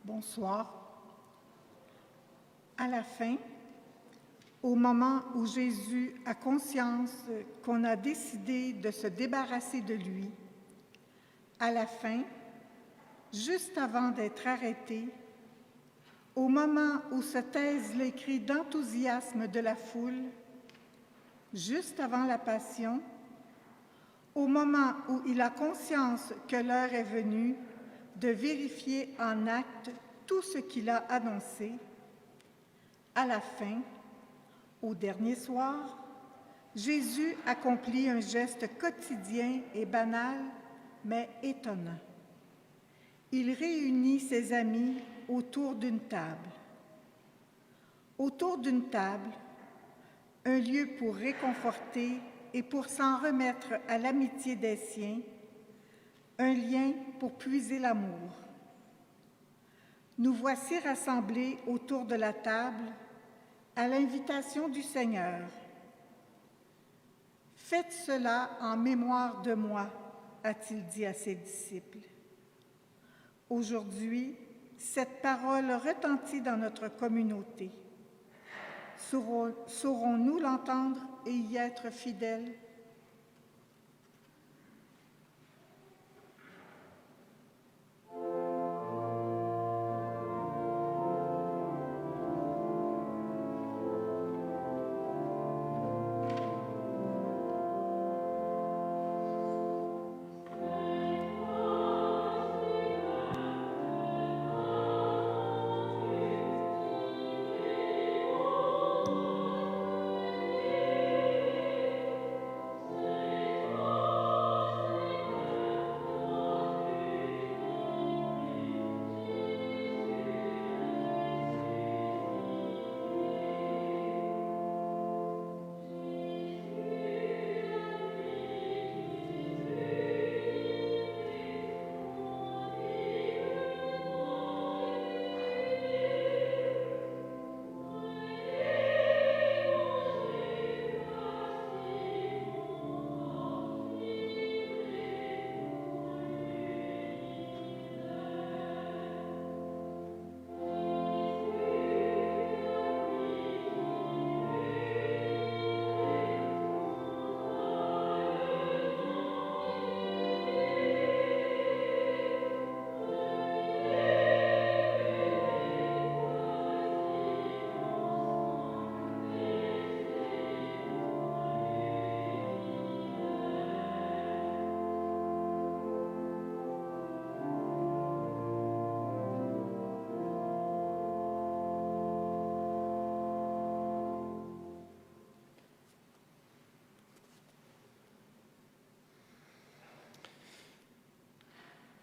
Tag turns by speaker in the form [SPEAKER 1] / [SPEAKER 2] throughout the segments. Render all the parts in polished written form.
[SPEAKER 1] Bonsoir. À la fin, au moment où Jésus a conscience qu'on a décidé de se débarrasser de lui, à la fin, juste avant d'être arrêté, au moment où se taisent les cris d'enthousiasme de la foule, juste avant la Passion, au moment où il a conscience que l'heure est venue de vérifier en acte tout ce qu'il a annoncé, à la fin, au dernier soir, Jésus accomplit un geste quotidien et banal, mais étonnant. Il réunit ses amis autour d'une table. Autour d'une table, un lieu pour réconforter et pour s'en remettre à l'amitié des siens, un lien pour puiser l'amour. Nous voici rassemblés autour de la table à l'invitation du Seigneur. Faites cela en mémoire de moi, a-t-il dit à ses disciples. Aujourd'hui, cette parole retentit dans notre communauté. Saurons-nous l'entendre et y être fidèles?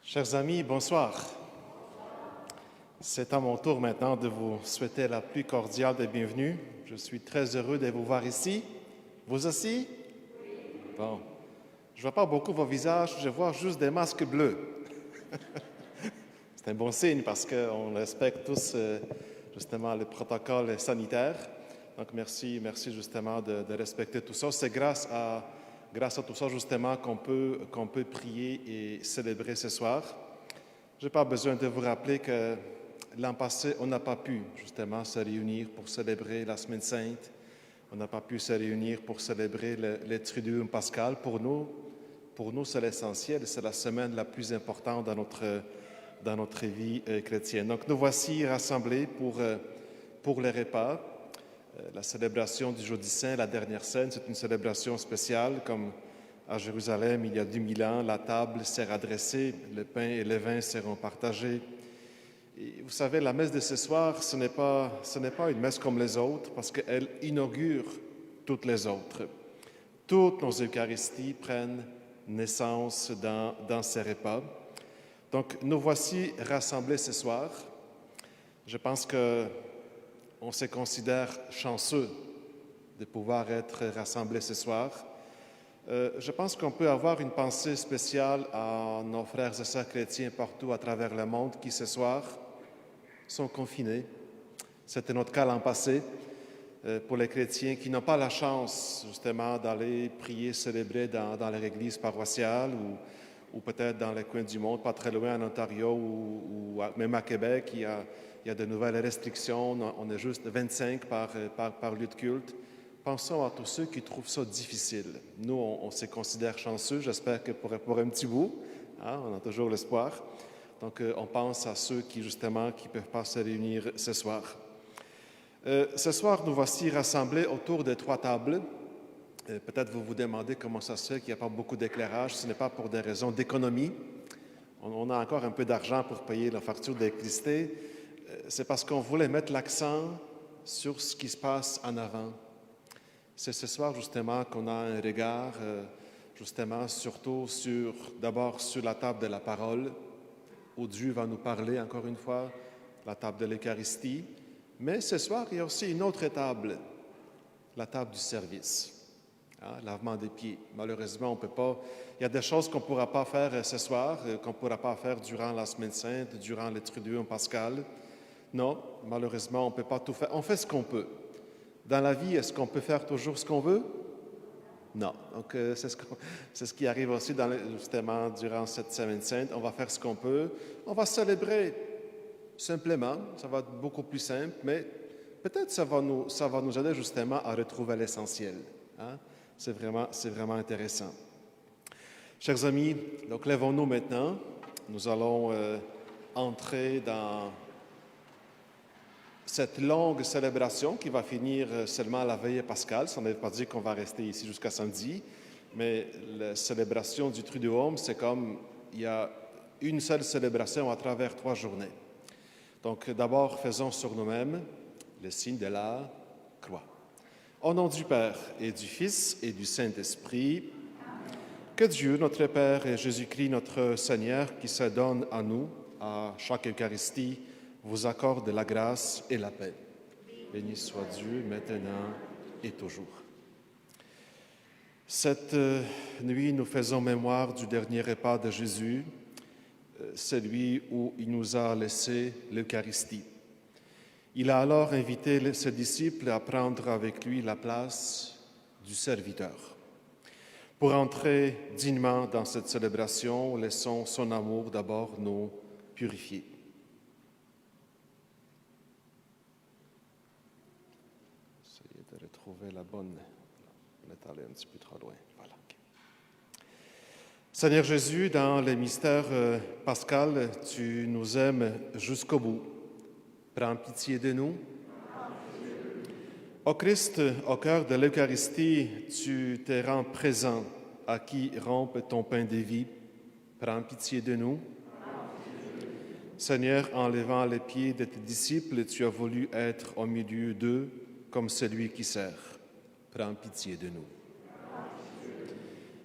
[SPEAKER 2] Chers amis, bonsoir. C'est à mon tour maintenant de vous souhaiter la plus cordiale des bienvenues. Je suis très heureux de vous voir ici. Vous aussi? Bon. Je ne vois pas beaucoup vos visages, je vois juste des masques bleus. C'est un bon signe parce qu'on respecte tous justement le protocole sanitaire. Donc merci justement de respecter tout ça. C'est grâce à tout ça, justement, qu'on peut prier et célébrer ce soir. Je n'ai pas besoin de vous rappeler que l'an passé, on n'a pas pu, justement, se réunir pour célébrer la Semaine Sainte. On n'a pas pu se réunir pour célébrer le Triduum pascal. Pour nous, c'est l'essentiel. C'est la semaine la plus importante dans notre vie chrétienne. Donc, nous voici rassemblés pour les repas. La célébration du Jeudi Saint, la dernière scène, c'est une célébration spéciale, comme à Jérusalem, il y a 2000 ans, la table sera dressée, le pain et le vin seront partagés. Et vous savez, la messe de ce soir, ce n'est pas une messe comme les autres, parce qu'elle inaugure toutes les autres. Toutes nos Eucharisties prennent naissance dans ces repas. Donc, nous voici rassemblés ce soir. Je pense qu'on se considère chanceux de pouvoir être rassemblés ce soir. Je pense qu'on peut avoir une pensée spéciale à nos frères et sœurs chrétiens partout à travers le monde qui, ce soir, sont confinés. C'était notre cas l'an passé pour les chrétiens qui n'ont pas la chance, justement, d'aller prier, célébrer dans leur église paroissiale ou peut-être dans les coins du monde, pas très loin en Ontario ou même à Québec, il y a de nouvelles restrictions. On est juste 25 par lieu de culte. Pensons à tous ceux qui trouvent ça difficile. Nous, on se considère chanceux, j'espère que pour un petit bout, hein, on a toujours l'espoir. Donc, on pense à ceux qui, justement, qui ne peuvent pas se réunir ce soir. Ce soir, nous voici rassemblés autour de 3 tables. Peut-être vous vous demandez comment ça se fait qu'il n'y a pas beaucoup d'éclairage. Ce n'est pas pour des raisons d'économie. On a encore un peu d'argent pour payer la facture d'électricité. C'est parce qu'on voulait mettre l'accent sur ce qui se passe en avant. C'est ce soir, justement, qu'on a un regard, justement, surtout d'abord sur la table de la parole, où Dieu va nous parler, encore une fois, la table de l'Eucharistie. Mais ce soir, il y a aussi une autre table, la table du service, hein, lavement des pieds. Malheureusement, on peut pas. Il y a des choses qu'on ne pourra pas faire ce soir, qu'on ne pourra pas faire durant la Semaine Sainte, durant le Triduum pascal. Non, malheureusement, on ne peut pas tout faire. On fait ce qu'on peut. Dans la vie, est-ce qu'on peut faire toujours ce qu'on veut? Non. Donc, c'est ce qui arrive aussi justement durant cette Semaine Sainte. On va faire ce qu'on peut. On va célébrer simplement. Ça va être beaucoup plus simple, mais peut-être ça va nous aider justement à retrouver l'essentiel. Hein? C'est vraiment intéressant. Chers amis, donc lèvons-nous maintenant. Nous allons entrer dans cette longue célébration qui va finir seulement à la veille pascale. Ça ne veut pas dire qu'on va rester ici jusqu'à samedi, mais la célébration du Triduum, c'est comme il y a une seule célébration à travers 3 journées. Donc d'abord, faisons sur nous-mêmes le signe de la croix. Au nom du Père et du Fils et du Saint-Esprit, que Dieu, notre Père et Jésus-Christ, notre Seigneur, qui se donne à nous, à chaque Eucharistie, vous accorde la grâce et la paix. Béni soit Dieu, maintenant et toujours. Cette nuit, nous faisons mémoire du dernier repas de Jésus, celui où il nous a laissé l'Eucharistie. Il a alors invité ses disciples à prendre avec lui la place du serviteur. Pour entrer dignement dans cette célébration, laissons son amour d'abord nous purifier. Essayez de retrouver la bonne. On est allé un petit peu trop loin. Voilà. Seigneur Jésus, dans les mystères pascal, tu nous aimes jusqu'au bout. Prends pitié de nous. Ô Christ, au cœur de l'Eucharistie, tu te rends présent à qui rompe ton pain de vie. Prends pitié de nous. Seigneur, en levant les pieds de tes disciples, tu as voulu être au milieu d'eux comme celui qui sert. Prends pitié de nous.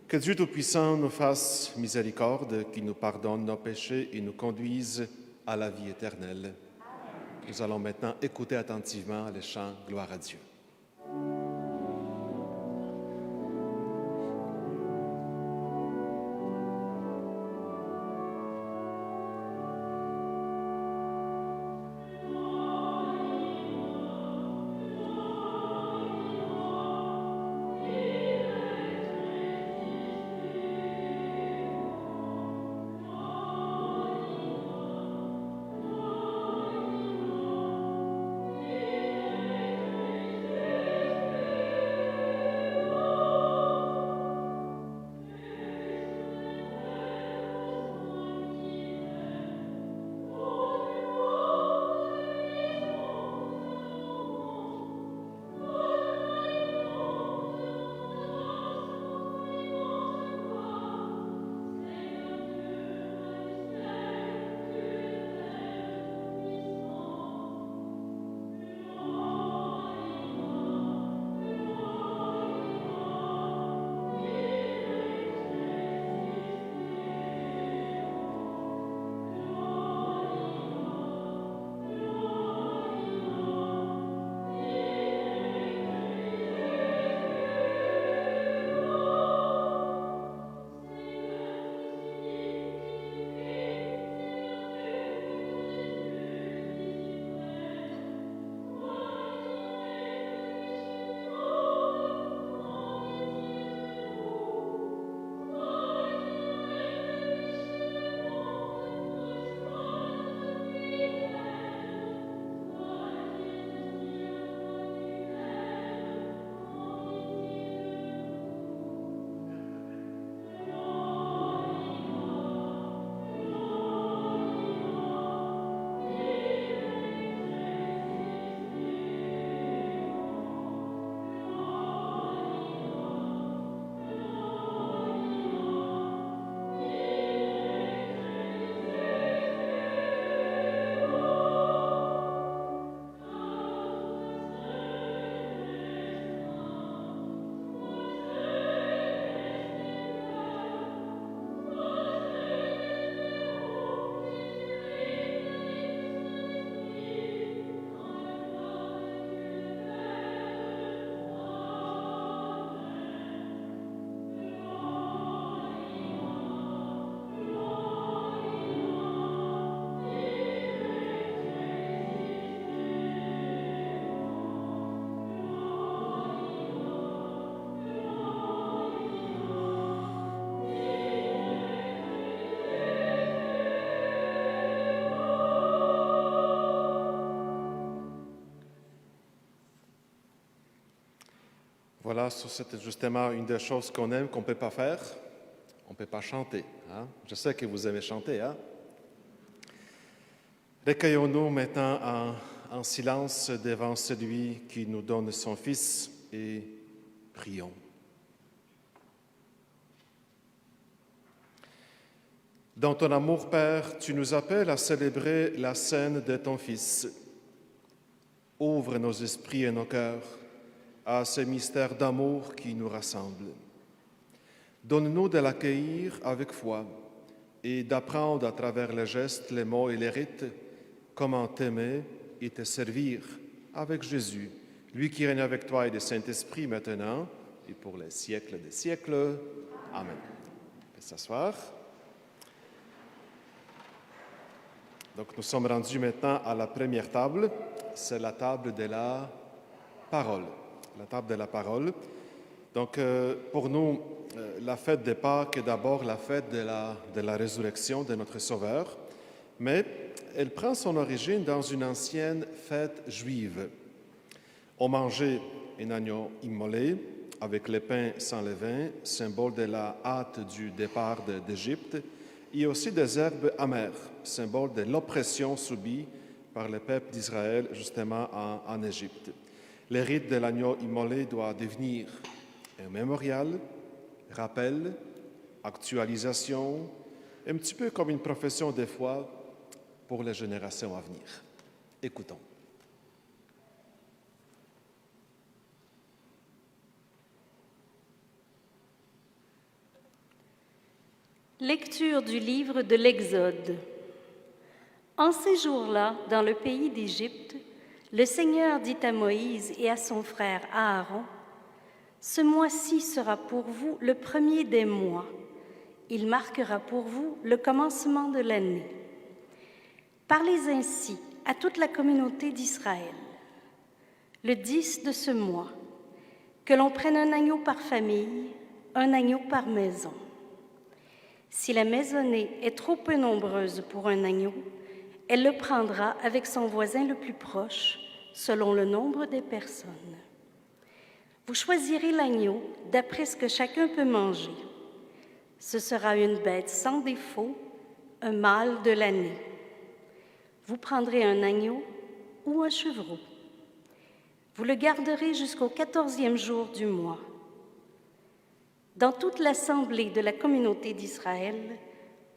[SPEAKER 2] Que Dieu Tout-Puissant nous fasse miséricorde, qu'il nous pardonne nos péchés et nous conduise à la vie éternelle. Nous allons maintenant écouter attentivement les chants « Gloire à Dieu ». Voilà, c'est justement une des choses qu'on aime, qu'on ne peut pas faire. On ne peut pas chanter. Hein? Je sais que vous aimez chanter. Hein? Recueillons-nous maintenant en silence devant celui qui nous donne son Fils et prions. Dans ton amour, Père, tu nous appelles à célébrer la scène de ton Fils. Ouvre nos esprits et nos cœurs à ce mystère d'amour qui nous rassemble. Donne-nous de l'accueillir avec foi et d'apprendre à travers les gestes, les mots et les rites comment t'aimer et te servir avec Jésus, lui qui règne avec toi et le Saint-Esprit maintenant et pour les siècles des siècles. Amen. On peut s'asseoir. Donc nous sommes rendus maintenant à la première table, c'est la table de la parole. La table de la parole. Donc pour nous, la fête de Pâques est d'abord la fête de la résurrection de notre Sauveur, mais elle prend son origine dans une ancienne fête juive. On mangeait un agneau immolé avec les pains sans levain, symbole de la hâte du départ d'Égypte, et aussi des herbes amères, symbole de l'oppression subie par le peuple d'Israël justement en Égypte. Le rite de l'agneau immolé doit devenir un mémorial, rappel, actualisation, un petit peu comme une profession de foi pour les générations à venir. Écoutons.
[SPEAKER 3] Lecture du livre de l'Exode. En ces jours-là, dans le pays d'Égypte, le Seigneur dit à Moïse et à son frère Aaron, « Ce mois-ci sera pour vous le premier des mois. Il marquera pour vous le commencement de l'année. Parlez ainsi à toute la communauté d'Israël. Le 10 de ce mois, que l'on prenne un agneau par famille, un agneau par maison. Si la maisonnée est trop peu nombreuse pour un agneau, elle le prendra avec son voisin le plus proche, selon le nombre des personnes. Vous choisirez l'agneau d'après ce que chacun peut manger. Ce sera une bête sans défaut, un mâle de l'année. Vous prendrez un agneau ou un chevreau. Vous le garderez jusqu'au 14e jour du mois. Dans toute l'assemblée de la communauté d'Israël,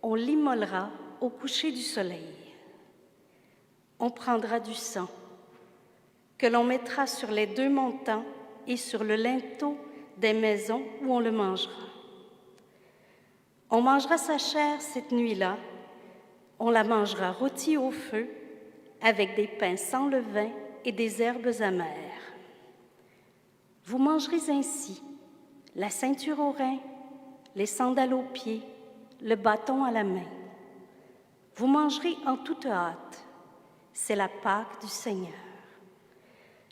[SPEAKER 3] on l'immolera au coucher du soleil. On prendra du sang, que l'on mettra sur les 2 montants et sur le linteau des maisons où on le mangera. On mangera sa chair cette nuit-là, on la mangera rôtie au feu, avec des pains sans levain et des herbes amères. Vous mangerez ainsi la ceinture aux reins, les sandales aux pieds, le bâton à la main. Vous mangerez en toute hâte. C'est la Pâque du Seigneur.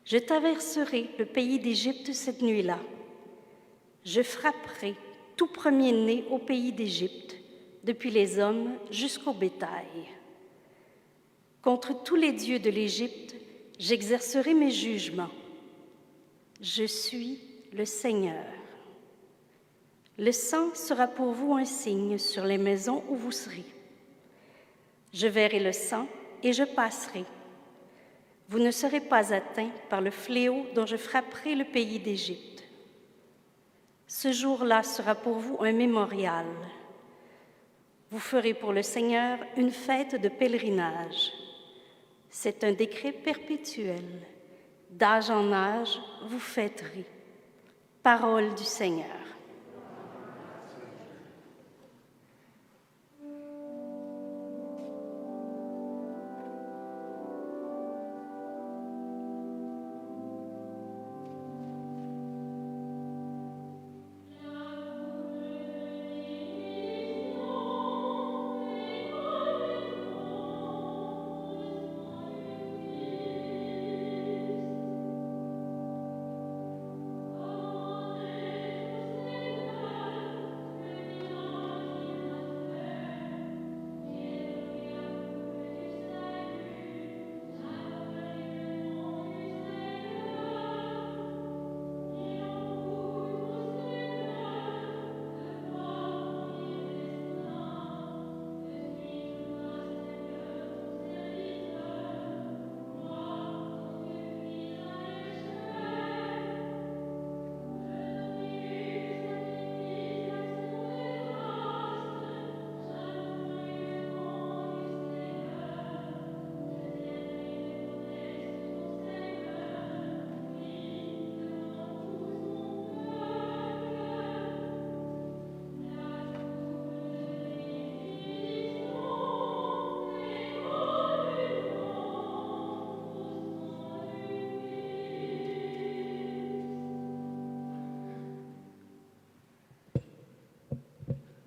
[SPEAKER 3] Je traverserai le pays d'Égypte cette nuit-là. Je frapperai tout premier-né au pays d'Égypte, depuis les hommes jusqu'au bétail. Contre tous les dieux de l'Égypte, j'exercerai mes jugements. Je suis le Seigneur. Le sang sera pour vous un signe sur les maisons où vous serez. Je verrai le sang et je passerai. Vous ne serez pas atteints par le fléau dont je frapperai le pays d'Égypte. Ce jour-là sera pour vous un mémorial. Vous ferez pour le Seigneur une fête de pèlerinage. C'est un décret perpétuel. D'âge en âge, vous fêterez. Parole du Seigneur.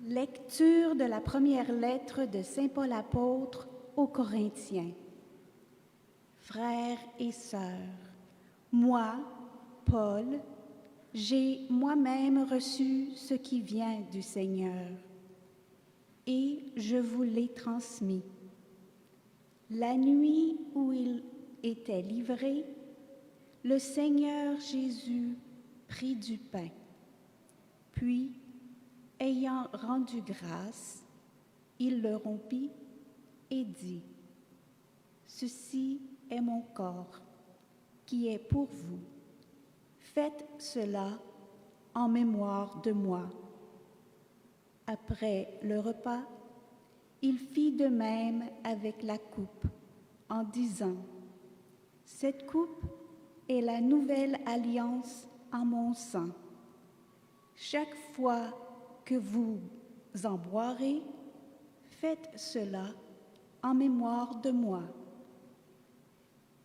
[SPEAKER 4] Lecture de la première lettre de Saint Paul apôtre aux Corinthiens. Frères et sœurs, moi, Paul, j'ai moi-même reçu ce qui vient du Seigneur, et je vous l'ai transmis. La nuit où il était livré, le Seigneur Jésus prit du pain, puis, ayant rendu grâce, il le rompit et dit, « Ceci est mon corps, qui est pour vous. Faites cela en mémoire de moi. » Après le repas, il fit de même avec la coupe, en disant, « Cette coupe est la nouvelle alliance en mon sang. Chaque fois que vous en boirez, faites cela en mémoire de moi.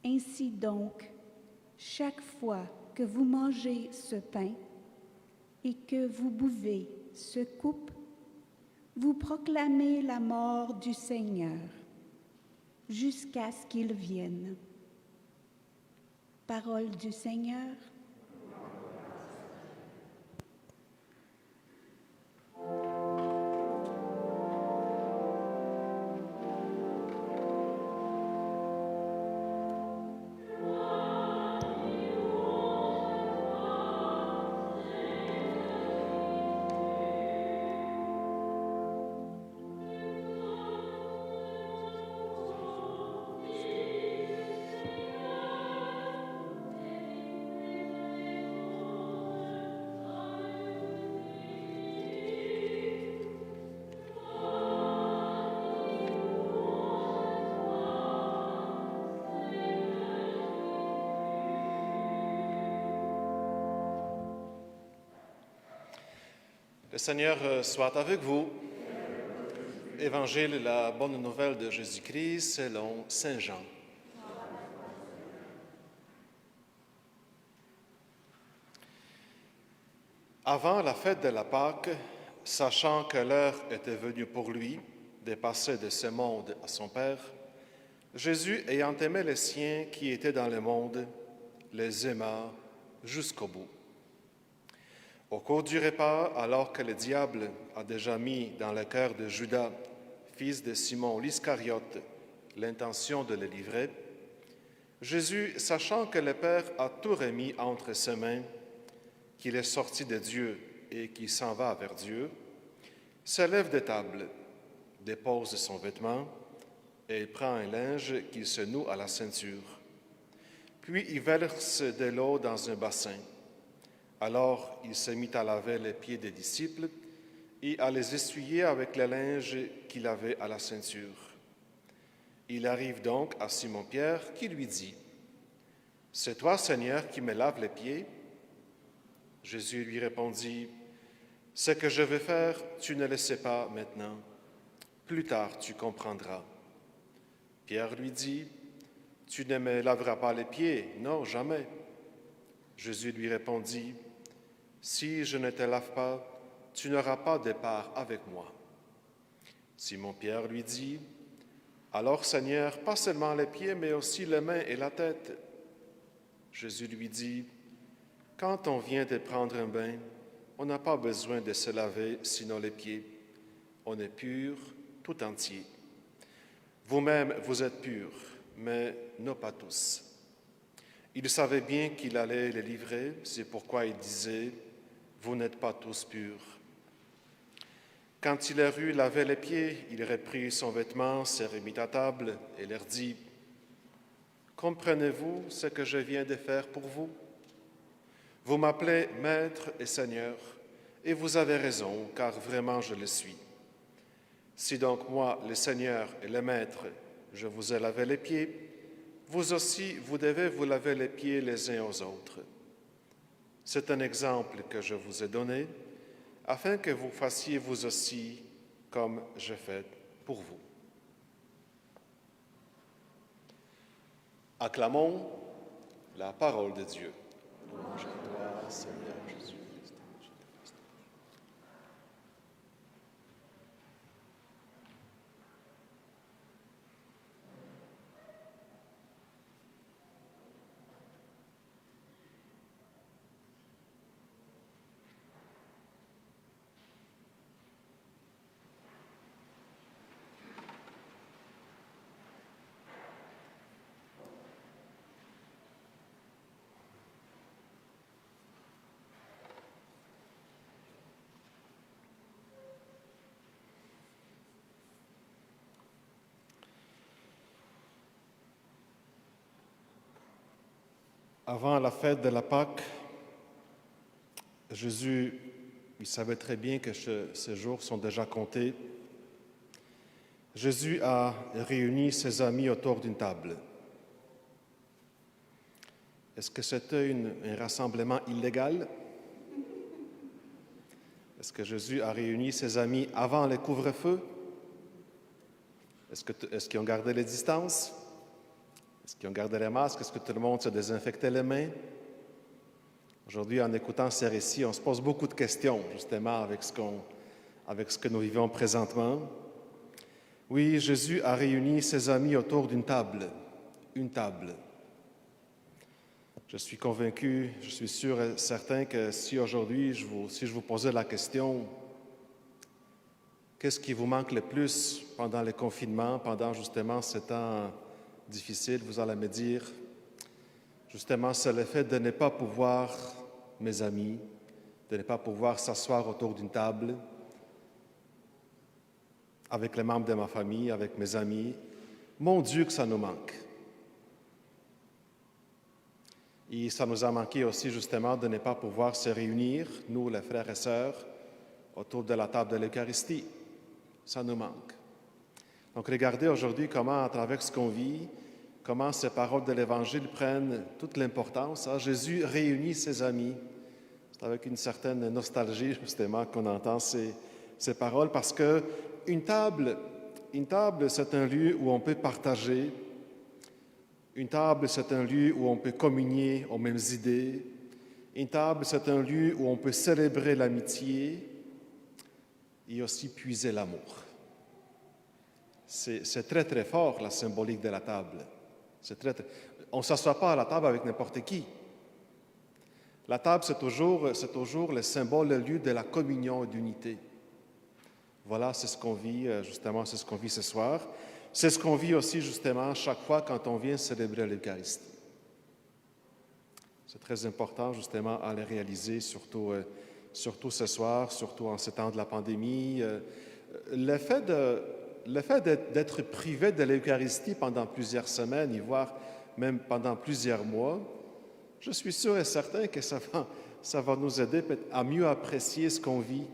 [SPEAKER 4] Ainsi donc, chaque fois que vous mangez ce pain et que vous buvez ce coupe, vous proclamez la mort du Seigneur jusqu'à ce qu'il vienne. » Parole du Seigneur.
[SPEAKER 2] Le Seigneur soit avec vous. Évangile, la bonne nouvelle de Jésus-Christ selon Saint Jean. Avant la fête de la Pâque, sachant que l'heure était venue pour lui de passer de ce monde à son Père, Jésus, ayant aimé les siens qui étaient dans le monde, les aima jusqu'au bout. Au cours du repas, alors que le diable a déjà mis dans le cœur de Judas, fils de Simon l'Iscariote, l'intention de le livrer, Jésus, sachant que le Père a tout remis entre ses mains, qu'il est sorti de Dieu et qu'il s'en va vers Dieu, se lève de table, dépose son vêtement et prend un linge qu'il se noue à la ceinture. Puis il verse de l'eau dans un bassin. Alors il se mit à laver les pieds des disciples et à les essuyer avec le linge qu'il avait à la ceinture. Il arrive donc à Simon-Pierre qui lui dit, « C'est toi, Seigneur, qui me laves les pieds ?» Jésus lui répondit, « Ce que je veux faire, tu ne le sais pas maintenant. Plus tard, tu comprendras. » Pierre lui dit, « Tu ne me laveras pas les pieds, non, jamais. » Jésus lui répondit, « Si je ne te lave pas, tu n'auras pas de part avec moi. » Simon-Pierre lui dit, « Alors, Seigneur, pas seulement les pieds, mais aussi les mains et la tête. » Jésus lui dit, « Quand on vient de prendre un bain, on n'a pas besoin de se laver sinon les pieds. On est pur tout entier. Vous-même, vous êtes purs, mais non pas tous. » Il savait bien qu'il allait les livrer, c'est pourquoi il disait, « Vous n'êtes pas tous purs. » Quand il eut lavé les pieds, il reprit son vêtement, se remit à table et leur dit, « Comprenez-vous ce que je viens de faire pour vous? Vous m'appelez Maître et Seigneur, et vous avez raison, car vraiment je le suis. Si donc moi, le Seigneur et le Maître, je vous ai lavé les pieds, vous aussi, vous devez vous laver les pieds les uns aux autres. C'est un exemple que je vous ai donné, afin que vous fassiez vous aussi comme je fais pour vous. » Acclamons la parole de Dieu. Louange à toi, Seigneur Jésus-Christ. Avant la fête de la Pâque, Jésus, il savait très bien que ces jours sont déjà comptés. Jésus a réuni ses amis autour d'une table. Est-ce que c'était un rassemblement illégal? Est-ce que Jésus a réuni ses amis avant le couvre-feu? Est-ce qu'ils ont gardé les distances? Est-ce qu'ils ont gardé les masques? Est-ce que tout le monde se désinfectait les mains? Aujourd'hui, en écoutant ces récits, on se pose beaucoup de questions, justement, avec ce que nous vivons présentement. Oui, Jésus a réuni ses amis autour d'une table, une table. Je suis convaincu, je suis sûr et certain que si aujourd'hui, si je vous posais la question, qu'est-ce qui vous manque le plus pendant le confinement, pendant justement ce temps difficile, vous allez me dire, justement, c'est le fait de ne pas pouvoir, mes amis, de ne pas pouvoir s'asseoir autour d'une table avec les membres de ma famille, avec mes amis. Mon Dieu, que ça nous manque. Et ça nous a manqué aussi justement de ne pas pouvoir se réunir, nous, les frères et sœurs, autour de la table de l'Eucharistie. Ça nous manque. Donc regardez aujourd'hui comment, à travers ce qu'on vit, comment ces paroles de l'Évangile prennent toute l'importance. Jésus réunit ses amis. C'est avec une certaine nostalgie justement qu'on entend ces paroles parce que une table, c'est un lieu où on peut partager. Une table, c'est un lieu où on peut communier aux mêmes idées. Une table, c'est un lieu où on peut célébrer l'amitié et aussi puiser l'amour. C'est très, très fort, la symbolique de la table. On ne s'assoit pas à la table avec n'importe qui. La table, c'est toujours le symbole, le lieu de la communion et d'unité. Voilà, c'est ce qu'on vit, justement, c'est ce qu'on vit ce soir. C'est ce qu'on vit aussi, justement, chaque fois quand on vient célébrer l'Eucharistie. C'est très important, justement, à le réaliser, surtout ce soir, surtout en ces temps de la pandémie. Le fait d'être privé de l'Eucharistie pendant plusieurs semaines, voire même pendant plusieurs mois, je suis sûr et certain que ça va nous aider à mieux apprécier ce qu'on vit,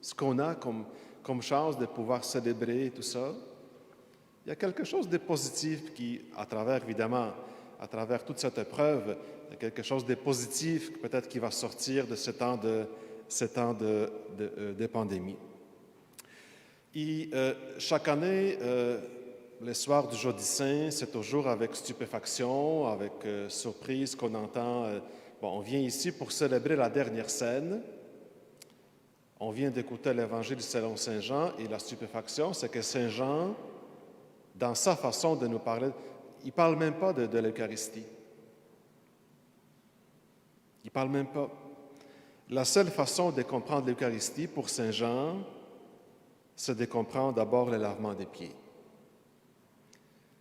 [SPEAKER 2] ce qu'on a comme chance de pouvoir célébrer tout ça. Il y a quelque chose de positif qui, à travers toute cette épreuve, il y a quelque chose de positif peut-être qui va sortir de ce temps de pandémie. Et chaque année, le soir du Jeudi Saint, c'est toujours avec stupéfaction, avec surprise qu'on entend. On vient ici pour célébrer la dernière scène. On vient d'écouter l'Évangile selon Saint Jean et la stupéfaction, c'est que Saint Jean, dans sa façon de nous parler, il ne parle même pas de l'Eucharistie. Il ne parle même pas. La seule façon de comprendre l'Eucharistie pour Saint Jean, c'est de comprendre d'abord le lavement des pieds.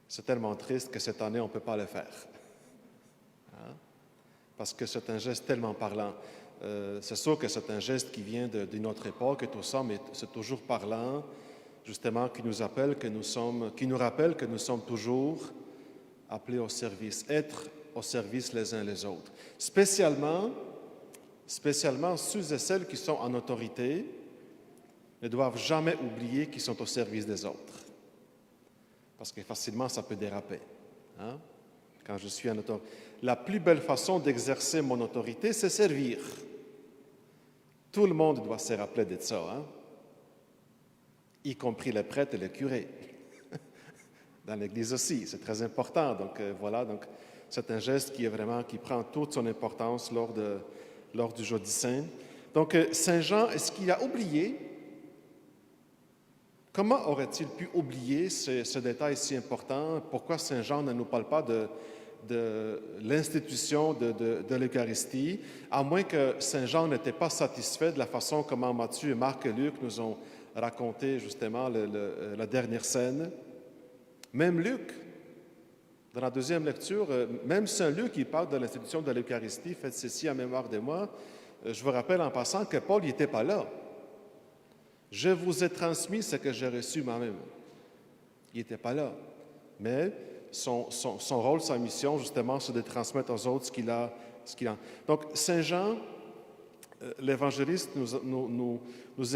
[SPEAKER 2] C'est tellement triste que cette année, on ne peut pas le faire. Hein? Parce que c'est un geste tellement parlant. C'est sûr que c'est un geste qui vient d'une autre époque et tout ça, mais c'est toujours parlant, justement, qui nous rappelle que nous sommes toujours appelés au service, être au service les uns les autres. Spécialement ceux et celles qui sont en autorité ne doivent jamais oublier qu'ils sont au service des autres. Parce que facilement, ça peut déraper. Hein? Quand je suis en autorité. La plus belle façon d'exercer mon autorité, c'est servir. Tout le monde doit se rappeler de ça, hein? Y compris les prêtres et les curés. Dans l'Église aussi, c'est très important. Donc voilà, c'est un geste qui prend toute son importance lors du Jeudi Saint. Donc Saint Jean, est-ce qu'il a oublié? Comment aurait-il pu oublier ce détail si important? Pourquoi Saint Jean ne nous parle pas de l'institution de l'Eucharistie, à moins que Saint Jean n'était pas satisfait de la façon comment Matthieu, Marc et Luc nous ont raconté justement la dernière scène. Même Luc, dans la deuxième lecture, même Saint Luc, il parle de l'institution de l'Eucharistie, faites ceci en mémoire de moi. Je vous rappelle en passant que Paul n'était pas là. Je vous ai transmis ce que j'ai reçu moi-même. Il n'était pas là. Mais son rôle, sa mission, justement, c'est de transmettre aux autres ce qu'il a. Donc, Saint Jean, l'évangéliste, nous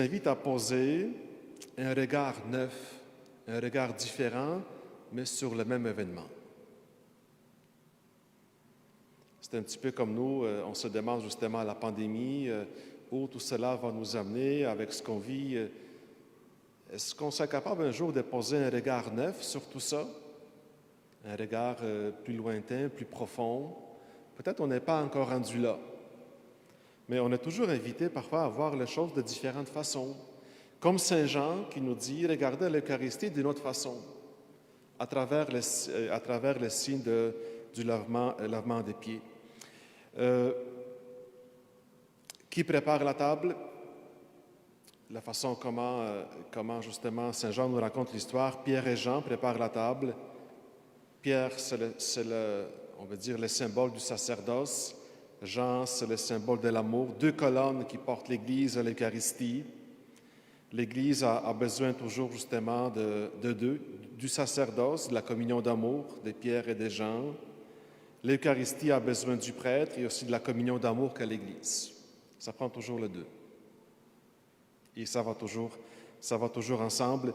[SPEAKER 2] invite à poser un regard neuf, un regard différent, mais sur le même événement. C'est un petit peu comme nous, on se demande justement la pandémie, où tout cela va nous amener avec ce qu'on vit. Est-ce qu'on sera capable un jour de poser un regard neuf sur tout ça? Un regard plus lointain, plus profond? Peut-être on n'est pas encore rendu là. Mais on est toujours invité parfois à voir les choses de différentes façons. Comme Saint Jean qui nous dit, regardez l'Eucharistie d'une autre façon, à travers le signe du lavement des pieds. Qui prépare la table? La façon comment justement Saint Jean nous raconte l'histoire. Pierre et Jean préparent la table. Pierre, on va dire, le symbole du sacerdoce. Jean, c'est le symbole de l'amour. Deux colonnes qui portent l'Église à l'Eucharistie. L'Église a besoin toujours justement de deux, du sacerdoce, de la communion d'amour de Pierre et de Jean. L'Eucharistie a besoin du prêtre et aussi de la communion d'amour qu'a l'Église. Ça prend toujours les deux. Et ça va toujours ensemble.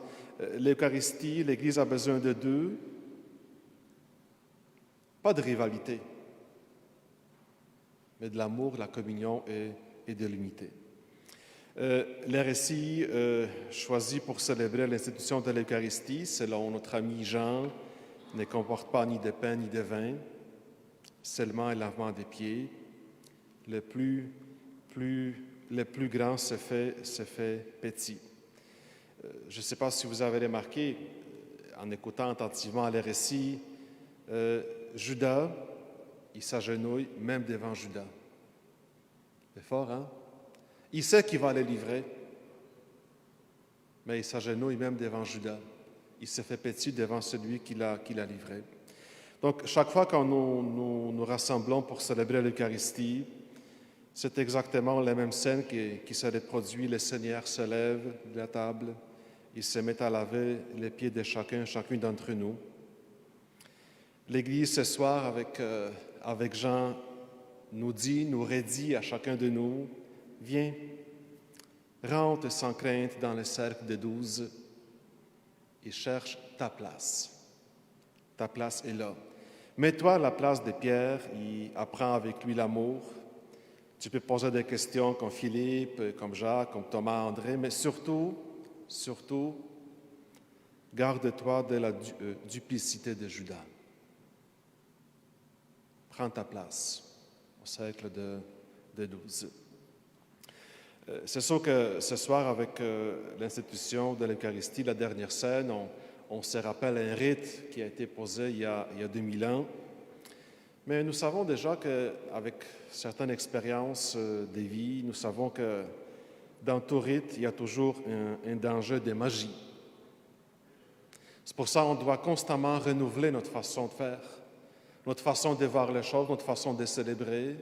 [SPEAKER 2] L'Eucharistie, l'Église a besoin de deux. Pas de rivalité, mais de l'amour, de la communion et de l'unité. Les récits choisis pour célébrer l'institution de l'Eucharistie, selon notre ami Jean, ne comportent pas ni de pain ni de vin, seulement un lavement des pieds. Le plus grand se fait petit. Je ne sais pas si vous avez remarqué, en écoutant attentivement les récits, Judas, il s'agenouille même devant Judas. C'est fort, hein? Il sait qu'il va le livrer, mais il s'agenouille même devant Judas. Il se fait petit devant celui qui l'a livré. Donc, chaque fois que nous rassemblons pour célébrer l'Eucharistie, c'est exactement la même scène qui se reproduit. Le Seigneur se lève de la table, il se met à laver les pieds de chacune d'entre nous. L'Église, ce soir, avec Jean, nous redit à chacun de nous, viens, rentre sans crainte dans le cercle des 12 et cherche ta place. Ta place est là. Mets-toi à la place de Pierre et apprends avec lui l'amour. Tu peux poser des questions comme Philippe, comme Jacques, comme Thomas, André, mais surtout, garde-toi de la duplicité de Judas. Prends ta place au cercle de 12. C'est sûr que ce soir, avec l'institution de l'Eucharistie, la dernière scène, on se rappelle un rite qui a été posé il y a 2000 ans. Mais nous savons déjà qu'avec certaines expériences de vie, nous savons que dans tout rite, il y a toujours un danger de magie. C'est pour ça qu'on doit constamment renouveler notre façon de faire, notre façon de voir les choses, notre façon de célébrer.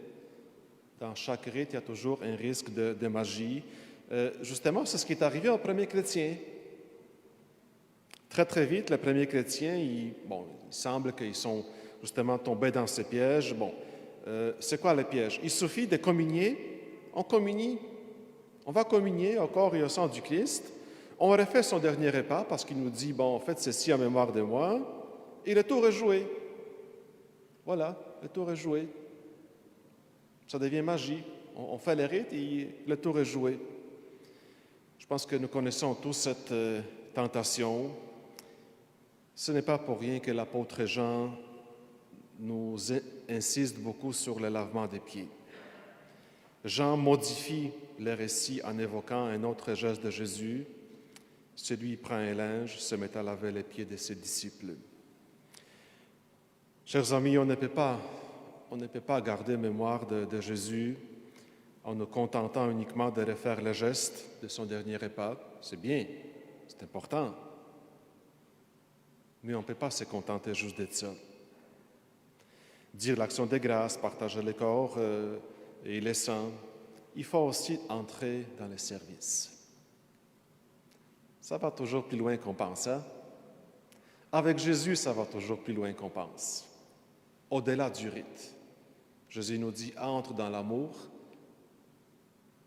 [SPEAKER 2] Dans chaque rite, il y a toujours un risque de magie. Justement, c'est ce qui est arrivé aux premiers chrétiens. Très, très vite, les premiers chrétiens, il semble qu'ils sont justement tombés dans ces pièges. C'est quoi le piège? Il suffit de communier. On communie. On va communier au corps et au sang du Christ. On refait son dernier repas parce qu'il nous dit, faites ceci en mémoire de moi. Et le tour est joué. Voilà, le tour est joué. Ça devient magie. On fait les rites et le tour est joué. Je pense que nous connaissons tous cette tentation. Ce n'est pas pour rien que l'apôtre Jean nous insiste beaucoup sur le lavement des pieds. Jean modifie le récit en évoquant un autre geste de Jésus. Celui prend un linge, se met à laver les pieds de ses disciples. Chers amis, on ne peut pas garder mémoire de Jésus en nous contentant uniquement de refaire le geste de son dernier repas. C'est bien, c'est important. Mais on ne peut pas se contenter juste de ça. Dire l'action de grâce, partager le corps et le sang, il faut aussi entrer dans le service. Ça va toujours plus loin qu'on pense, hein? Avec Jésus, ça va toujours plus loin qu'on pense, au-delà du rite. Jésus nous dit, entre dans l'amour,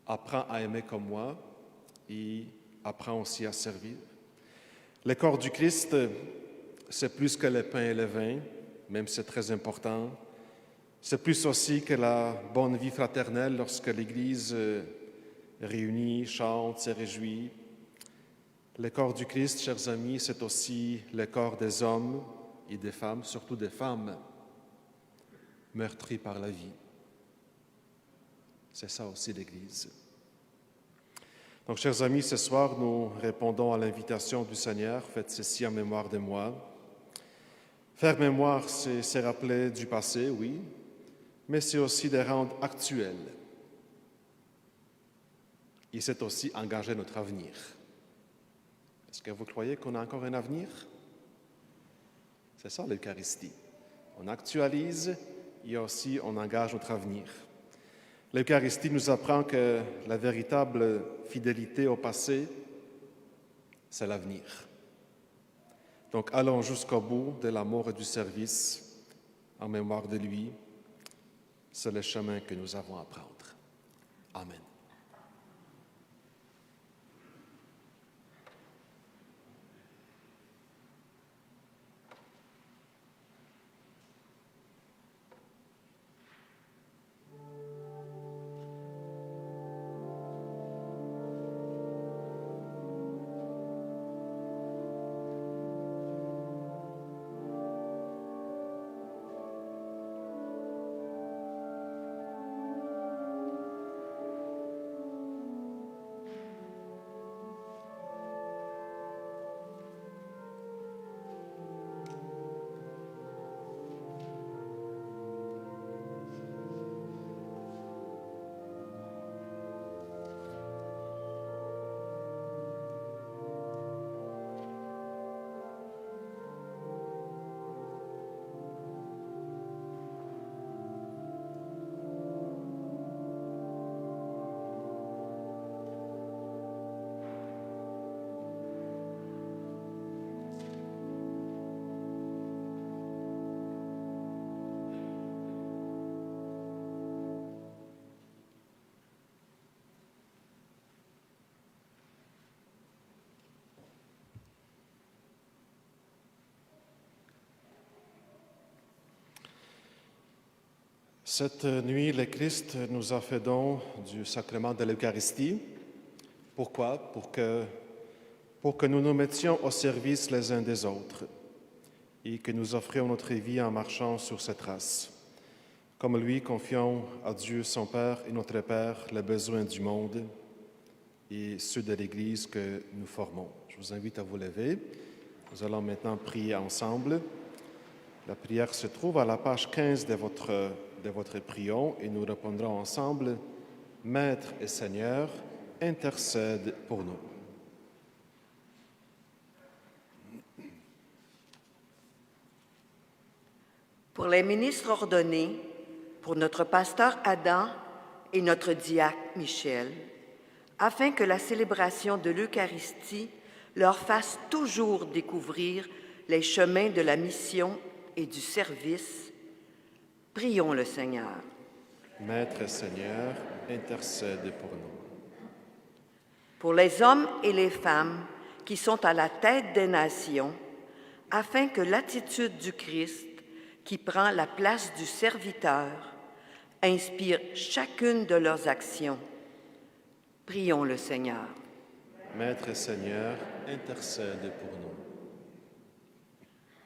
[SPEAKER 2] apprends à aimer comme moi et apprends aussi à servir. Le corps du Christ, c'est plus que le pain et le vin, même si c'est très important. C'est plus aussi que la bonne vie fraternelle lorsque l'Église réunie, chante, se réjouit. Le corps du Christ, chers amis, c'est aussi le corps des hommes et des femmes, surtout des femmes, meurtries par la vie. C'est ça aussi l'Église. Donc, chers amis, ce soir, nous répondons à l'invitation du Seigneur. Faites ceci en mémoire de moi. Faire mémoire, c'est se rappeler du passé, oui, mais c'est aussi de rendre actuel. Et c'est aussi engager notre avenir. Est-ce que vous croyez qu'on a encore un avenir? C'est ça l'Eucharistie. On actualise et aussi on engage notre avenir. L'Eucharistie nous apprend que la véritable fidélité au passé, c'est l'avenir. Donc allons jusqu'au bout de l'amour et du service en mémoire de lui. C'est le chemin que nous avons à prendre. Amen. Cette nuit, le Christ nous a fait don du sacrement de l'Eucharistie. Pourquoi? Pour que nous nous mettions au service les uns des autres et que nous offrions notre vie en marchant sur ses traces. Comme lui, confions à Dieu son Père et notre Père les besoins du monde et ceux de l'Église que nous formons. Je vous invite à vous lever. Nous allons maintenant prier ensemble. La prière se trouve à la page 15 de votre prion et nous répondrons ensemble « Maître et Seigneur, intercède pour nous ».
[SPEAKER 5] Pour les ministres ordonnés, pour notre pasteur Adam et notre diacre Michel, afin que la célébration de l'Eucharistie leur fasse toujours découvrir les chemins de la mission et du service, prions le Seigneur.
[SPEAKER 2] Maître Seigneur, intercède pour nous.
[SPEAKER 5] Pour les hommes et les femmes qui sont à la tête des nations, afin que l'attitude du Christ, qui prend la place du serviteur, inspire chacune de leurs actions, prions le Seigneur.
[SPEAKER 2] Maître Seigneur, intercède pour nous.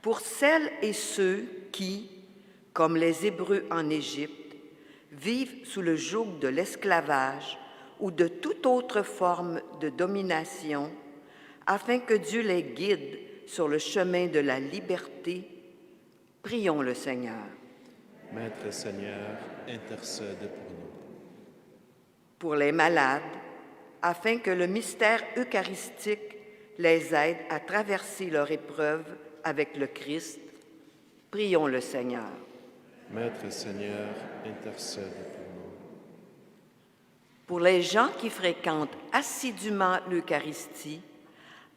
[SPEAKER 5] Pour celles et ceux qui, comme les Hébreux en Égypte, vivent sous le joug de l'esclavage ou de toute autre forme de domination, afin que Dieu les guide sur le chemin de la liberté, prions le Seigneur.
[SPEAKER 2] Maître Seigneur, intercède pour nous.
[SPEAKER 5] Pour les malades, afin que le mystère eucharistique les aide à traverser leur épreuve avec le Christ, prions le Seigneur.
[SPEAKER 2] Maître Seigneur, intercède pour nous.
[SPEAKER 5] Pour les gens qui fréquentent assidûment l'Eucharistie,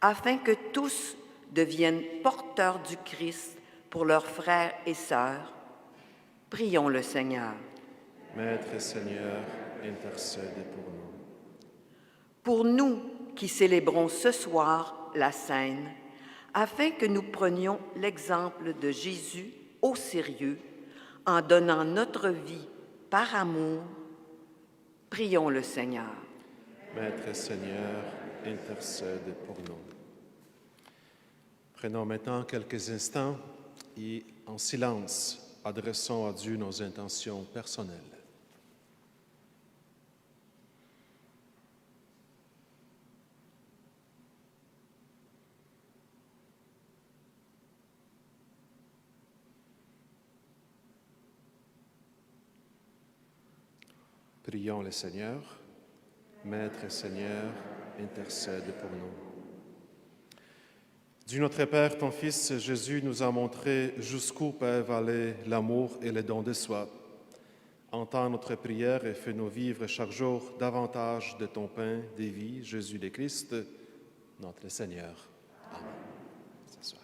[SPEAKER 5] afin que tous deviennent porteurs du Christ pour leurs frères et sœurs. Prions le Seigneur.
[SPEAKER 2] Maître et Seigneur, intercède pour nous.
[SPEAKER 5] Pour nous qui célébrons ce soir la Seine, afin que nous prenions l'exemple de Jésus au sérieux, en donnant notre vie par amour, prions le Seigneur.
[SPEAKER 2] Maître et Seigneur, intercède pour nous. Prenons maintenant quelques instants et, en silence, adressons à Dieu nos intentions personnelles. Prions le Seigneur. Maître et Seigneur, intercède pour nous. Dieu notre Père, ton Fils Jésus nous a montré jusqu'où peuvent aller l'amour et le don de soi. Entends notre prière et fais-nous vivre chaque jour davantage de ton pain de vie, Jésus le Christ, notre Seigneur. Amen. S'asseoir.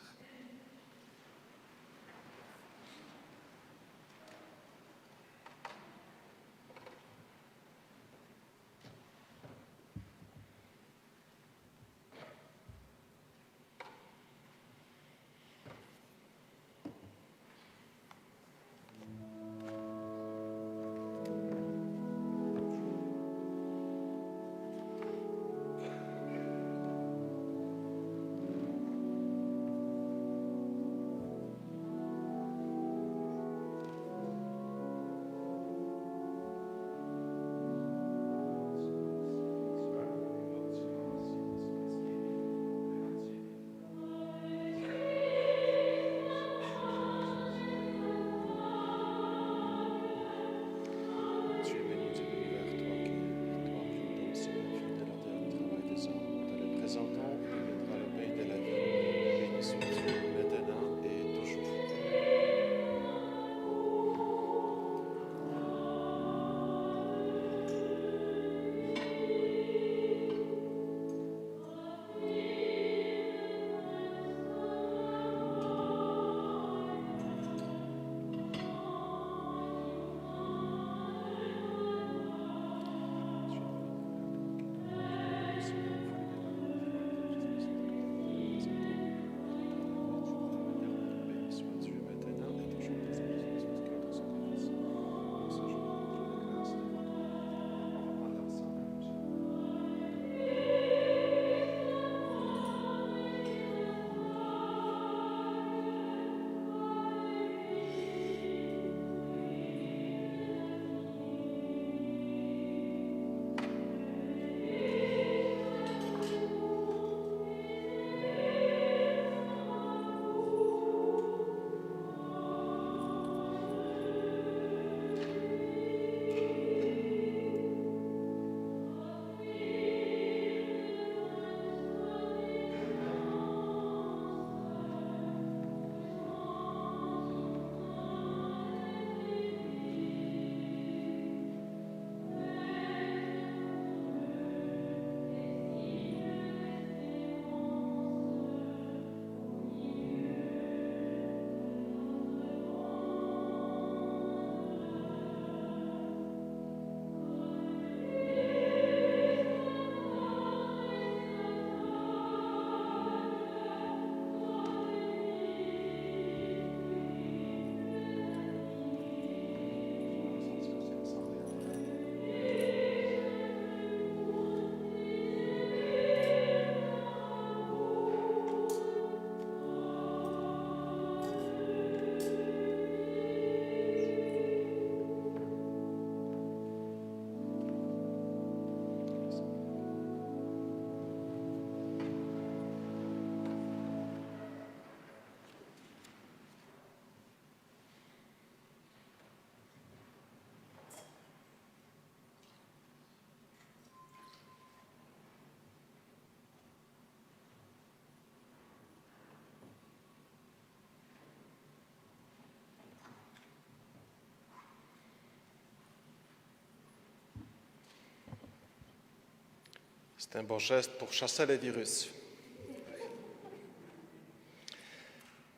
[SPEAKER 2] C'est un beau geste pour chasser les virus.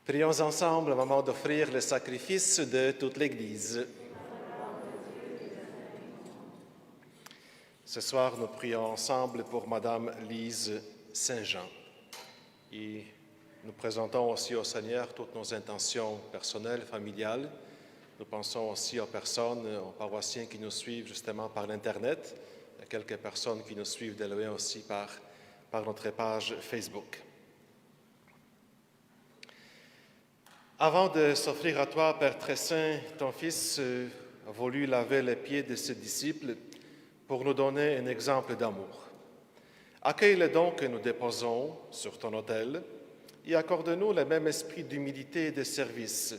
[SPEAKER 2] Prions ensemble au moment d'offrir le sacrifice de toute l'Église. Ce soir, nous prions ensemble pour Madame Lise Saint-Jean. Et nous présentons aussi au Seigneur toutes nos intentions personnelles, familiales. Nous pensons aussi aux personnes, aux paroissiens qui nous suivent justement par l'Internet. Il y a quelques personnes qui nous suivent de loin aussi par notre page Facebook. Avant de s'offrir à toi, Père très saint, ton Fils a voulu laver les pieds de ses disciples pour nous donner un exemple d'amour. Accueille le don que nous déposons sur ton autel et accorde-nous le même esprit d'humilité et de service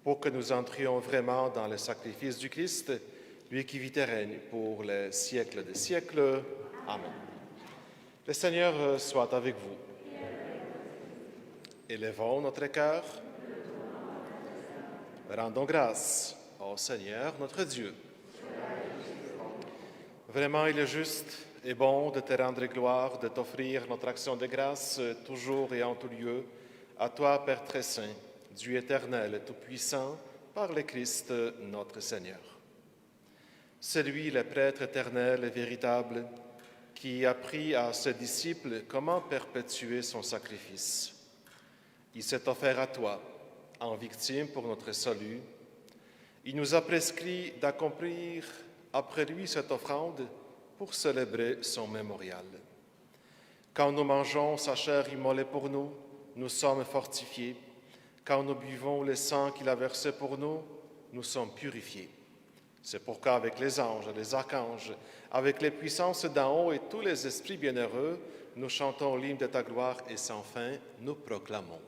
[SPEAKER 2] pour que nous entrions vraiment dans le sacrifice du Christ, lui qui vit et règne pour les siècles des siècles. Amen. Le Seigneur soit avec vous. Élevons notre cœur. Rendons grâce au Seigneur notre Dieu. Vraiment, il est juste et bon de te rendre gloire, de t'offrir notre action de grâce toujours et en tout lieu, à toi, Père très saint, Dieu éternel et tout-puissant, par le Christ notre Seigneur. C'est lui, le prêtre éternel et véritable, qui a appris à ses disciples comment perpétuer son sacrifice. Il s'est offert à toi, en victime pour notre salut. Il nous a prescrit d'accomplir après lui cette offrande pour célébrer son mémorial. Quand nous mangeons sa chair immolée pour nous, nous sommes fortifiés. Quand nous buvons le sang qu'il a versé pour nous, nous sommes purifiés. C'est pourquoi avec les anges et les archanges, avec les puissances d'en haut et tous les esprits bienheureux, nous chantons l'hymne de ta gloire et sans fin, nous proclamons.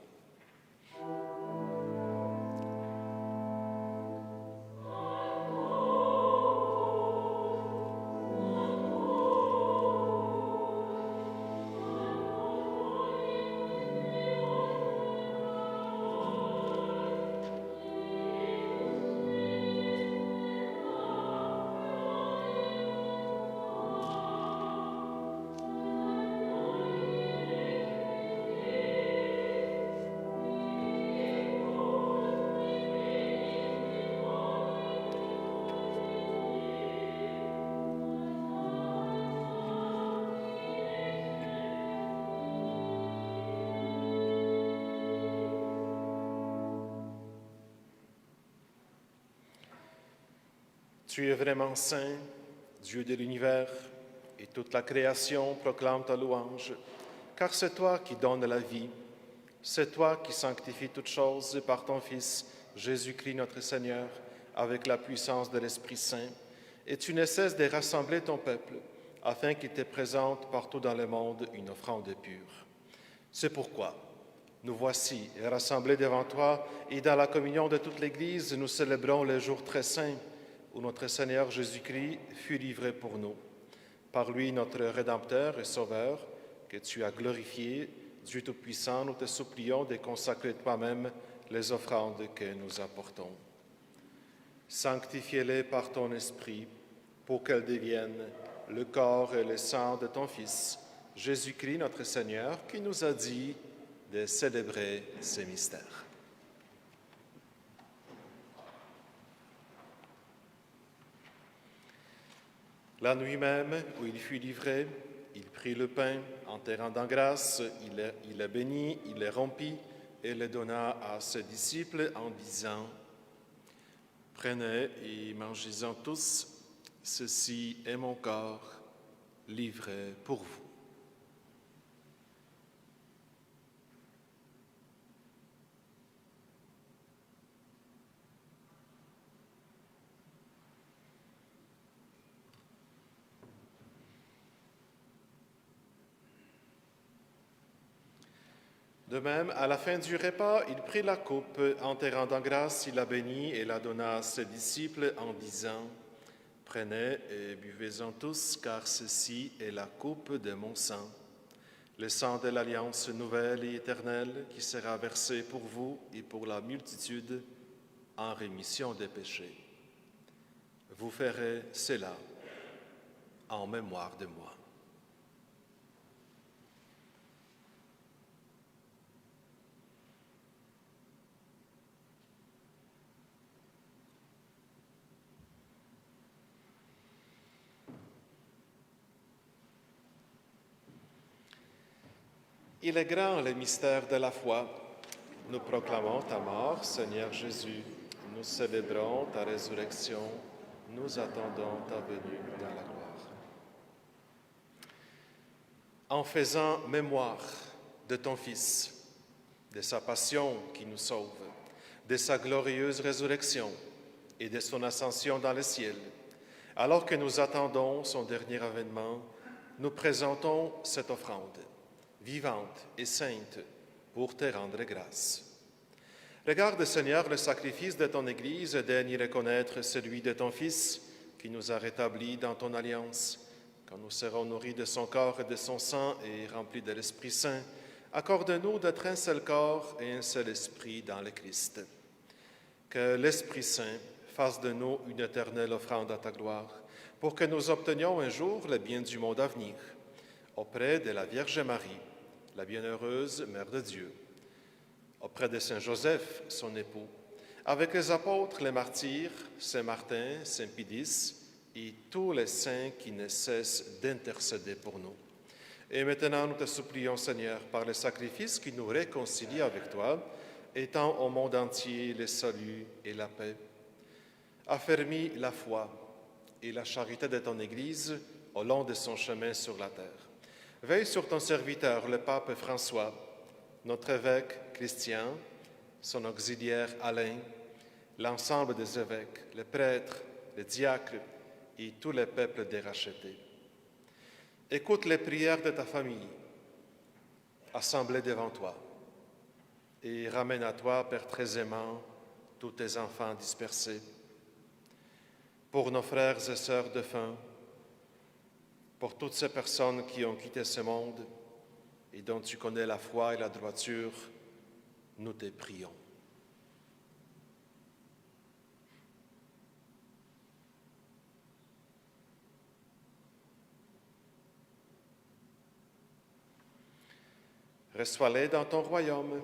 [SPEAKER 2] Tu es vraiment saint, Dieu de l'univers, et toute la création proclame ta louange, car c'est toi qui donnes la vie, c'est toi qui sanctifies toutes choses par ton Fils, Jésus-Christ notre Seigneur, avec la puissance de l'Esprit Saint, et tu ne cesses de rassembler ton peuple, afin qu'il te présente partout dans le monde une offrande pure. C'est pourquoi nous voici rassemblés devant toi, et dans la communion de toute l'Église, nous célébrons le jour très saint, où notre Seigneur Jésus-Christ fut livré pour nous. Par lui, notre Rédempteur et Sauveur, que tu as glorifié, Dieu Tout-Puissant, nous te supplions de consacrer toi-même les offrandes que nous apportons. Sanctifie-les par ton Esprit, pour qu'elles deviennent le corps et le sang de ton Fils, Jésus-Christ notre Seigneur, qui nous a dit de célébrer ces mystères. La nuit même où il fut livré, il prit le pain, en te rendant grâce, il le bénit, il le rompit et le donna à ses disciples en disant « Prenez et mangez-en tous, ceci est mon corps livré pour vous. » De même, à la fin du repas, il prit la coupe, en te rendant grâce, il la bénit et la donna à ses disciples en disant « Prenez et buvez-en tous, car ceci est la coupe de mon sang, le sang de l'alliance nouvelle et éternelle qui sera versé pour vous et pour la multitude en rémission des péchés. Vous ferez cela en mémoire de moi. » Il est grand le mystère de la foi. Nous proclamons ta mort, Seigneur Jésus. Nous célébrons ta résurrection. Nous attendons ta venue dans la gloire. En faisant mémoire de ton Fils, de sa passion qui nous sauve, de sa glorieuse résurrection et de son ascension dans le ciel, alors que nous attendons son dernier avènement, nous présentons cette offrande, vivante et sainte, pour te rendre grâce. Regarde, Seigneur, le sacrifice de ton Église et daigne y reconnaître celui de ton Fils qui nous a rétablis dans ton alliance. Quand nous serons nourris de son corps et de son sang et remplis de l'Esprit Saint, accorde-nous d'être un seul corps et un seul esprit dans le Christ. Que l'Esprit Saint fasse de nous une éternelle offrande à ta gloire, pour que nous obtenions un jour le bien du monde à venir, auprès de la Vierge Marie, la bienheureuse Mère de Dieu, auprès de Saint Joseph, son époux, avec les apôtres, les martyrs, Saint Martin, Saint Pidis et tous les saints qui ne cessent d'intercéder pour nous. Et maintenant, nous te supplions, Seigneur, par le sacrifice qui nous réconcilie avec toi, étends au monde entier le salut et la paix. Affermis la foi et la charité de ton Église au long de son chemin sur la terre. Veille sur ton serviteur, le pape François, notre évêque Christian, son auxiliaire Alain, l'ensemble des évêques, les prêtres, les diacres et tous les peuples dérachetés. Écoute les prières de ta famille, assemblée devant toi, et ramène à toi, Père très aimant, tous tes enfants dispersés. Pour nos frères et sœurs défunts, pour toutes ces personnes qui ont quitté ce monde et dont tu connais la foi et la droiture, nous te prions. Reçois-les dans ton royaume,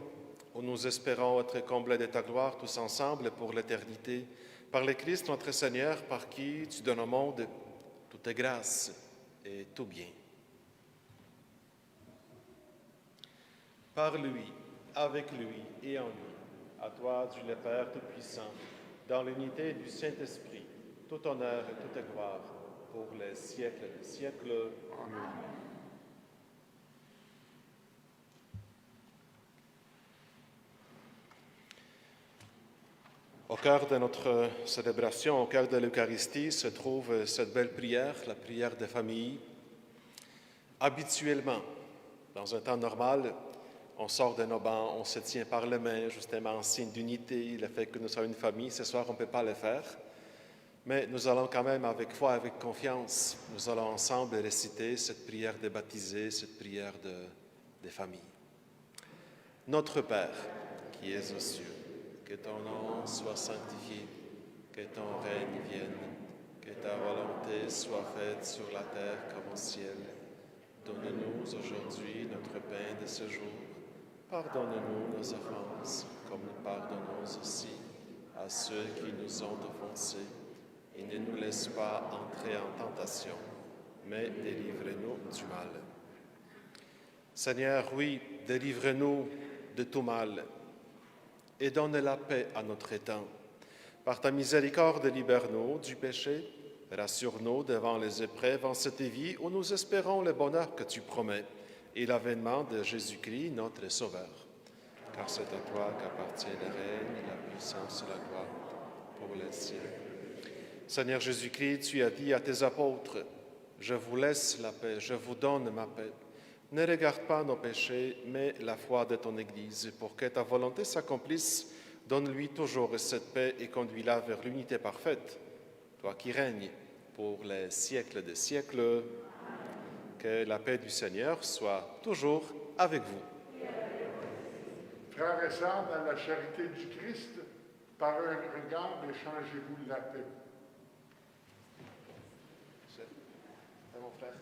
[SPEAKER 2] où nous espérons être comblés de ta gloire tous ensemble pour l'éternité, par le Christ notre Seigneur, par qui tu donnes au monde toutes tes grâces et tout bien. Par lui, avec lui et en lui, à toi, Dieu le Père Tout-Puissant, dans l'unité du Saint-Esprit, tout honneur et toute gloire pour les siècles des siècles. Amen. Au cœur de notre célébration, au cœur de l'Eucharistie, se trouve cette belle prière, la prière des familles. Habituellement, dans un temps normal, on sort de nos bancs, on se tient par les mains, justement en signe d'unité, le fait que nous sommes une famille. Ce soir, on ne peut pas le faire, mais nous allons quand même avec foi, avec confiance, nous allons ensemble réciter cette prière des baptisés, cette prière des familles. Notre Père, qui es aux cieux, que ton nom soit sanctifié, que ton règne vienne, que ta volonté soit faite sur la terre comme au ciel. Donne-nous aujourd'hui notre pain de ce jour. Pardonne-nous nos offenses, comme nous pardonnons aussi à ceux qui nous ont offensés. Et ne nous laisse pas entrer en tentation, mais délivre-nous du mal. Seigneur, oui, délivre-nous de tout mal et donne la paix à notre temps. Par ta miséricorde, libère-nous du péché, rassure-nous devant les épreuves en cette vie où nous espérons le bonheur que tu promets et l'avènement de Jésus-Christ, notre Sauveur. Car c'est à toi qu'appartient le règne, la puissance et la gloire pour les siècles. Seigneur Jésus-Christ, tu as dit à tes apôtres, « Je vous laisse la paix, je vous donne ma paix. » Ne regarde pas nos péchés, mais la foi de ton Église. Pour que ta volonté s'accomplisse, donne-lui toujours cette paix et conduis-la vers l'unité parfaite. Toi qui règnes pour les siècles des siècles, que la paix du Seigneur soit toujours avec vous.
[SPEAKER 6] Frères et sœurs, dans la charité du Christ, par un regard, échangez-vous la paix.
[SPEAKER 2] C'est mon frère.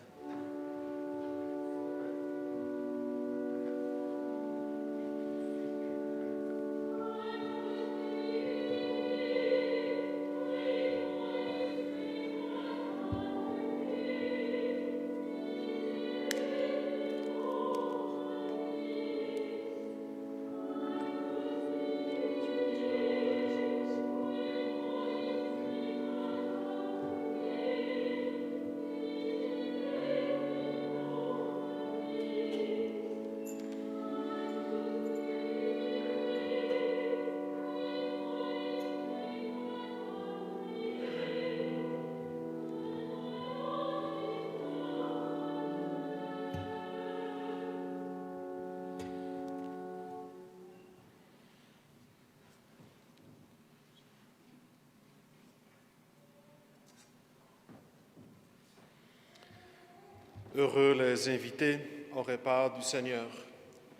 [SPEAKER 2] Heureux les invités au repas du Seigneur.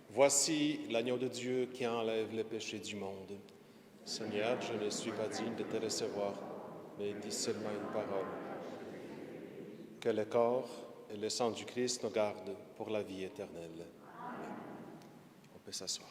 [SPEAKER 2] Voici l'agneau de Dieu qui enlève les péchés du monde. Seigneur, je ne suis pas digne de te recevoir, mais dis seulement une parole. Que le corps et le sang du Christ nous gardent pour la vie éternelle. Amen. On peut s'asseoir.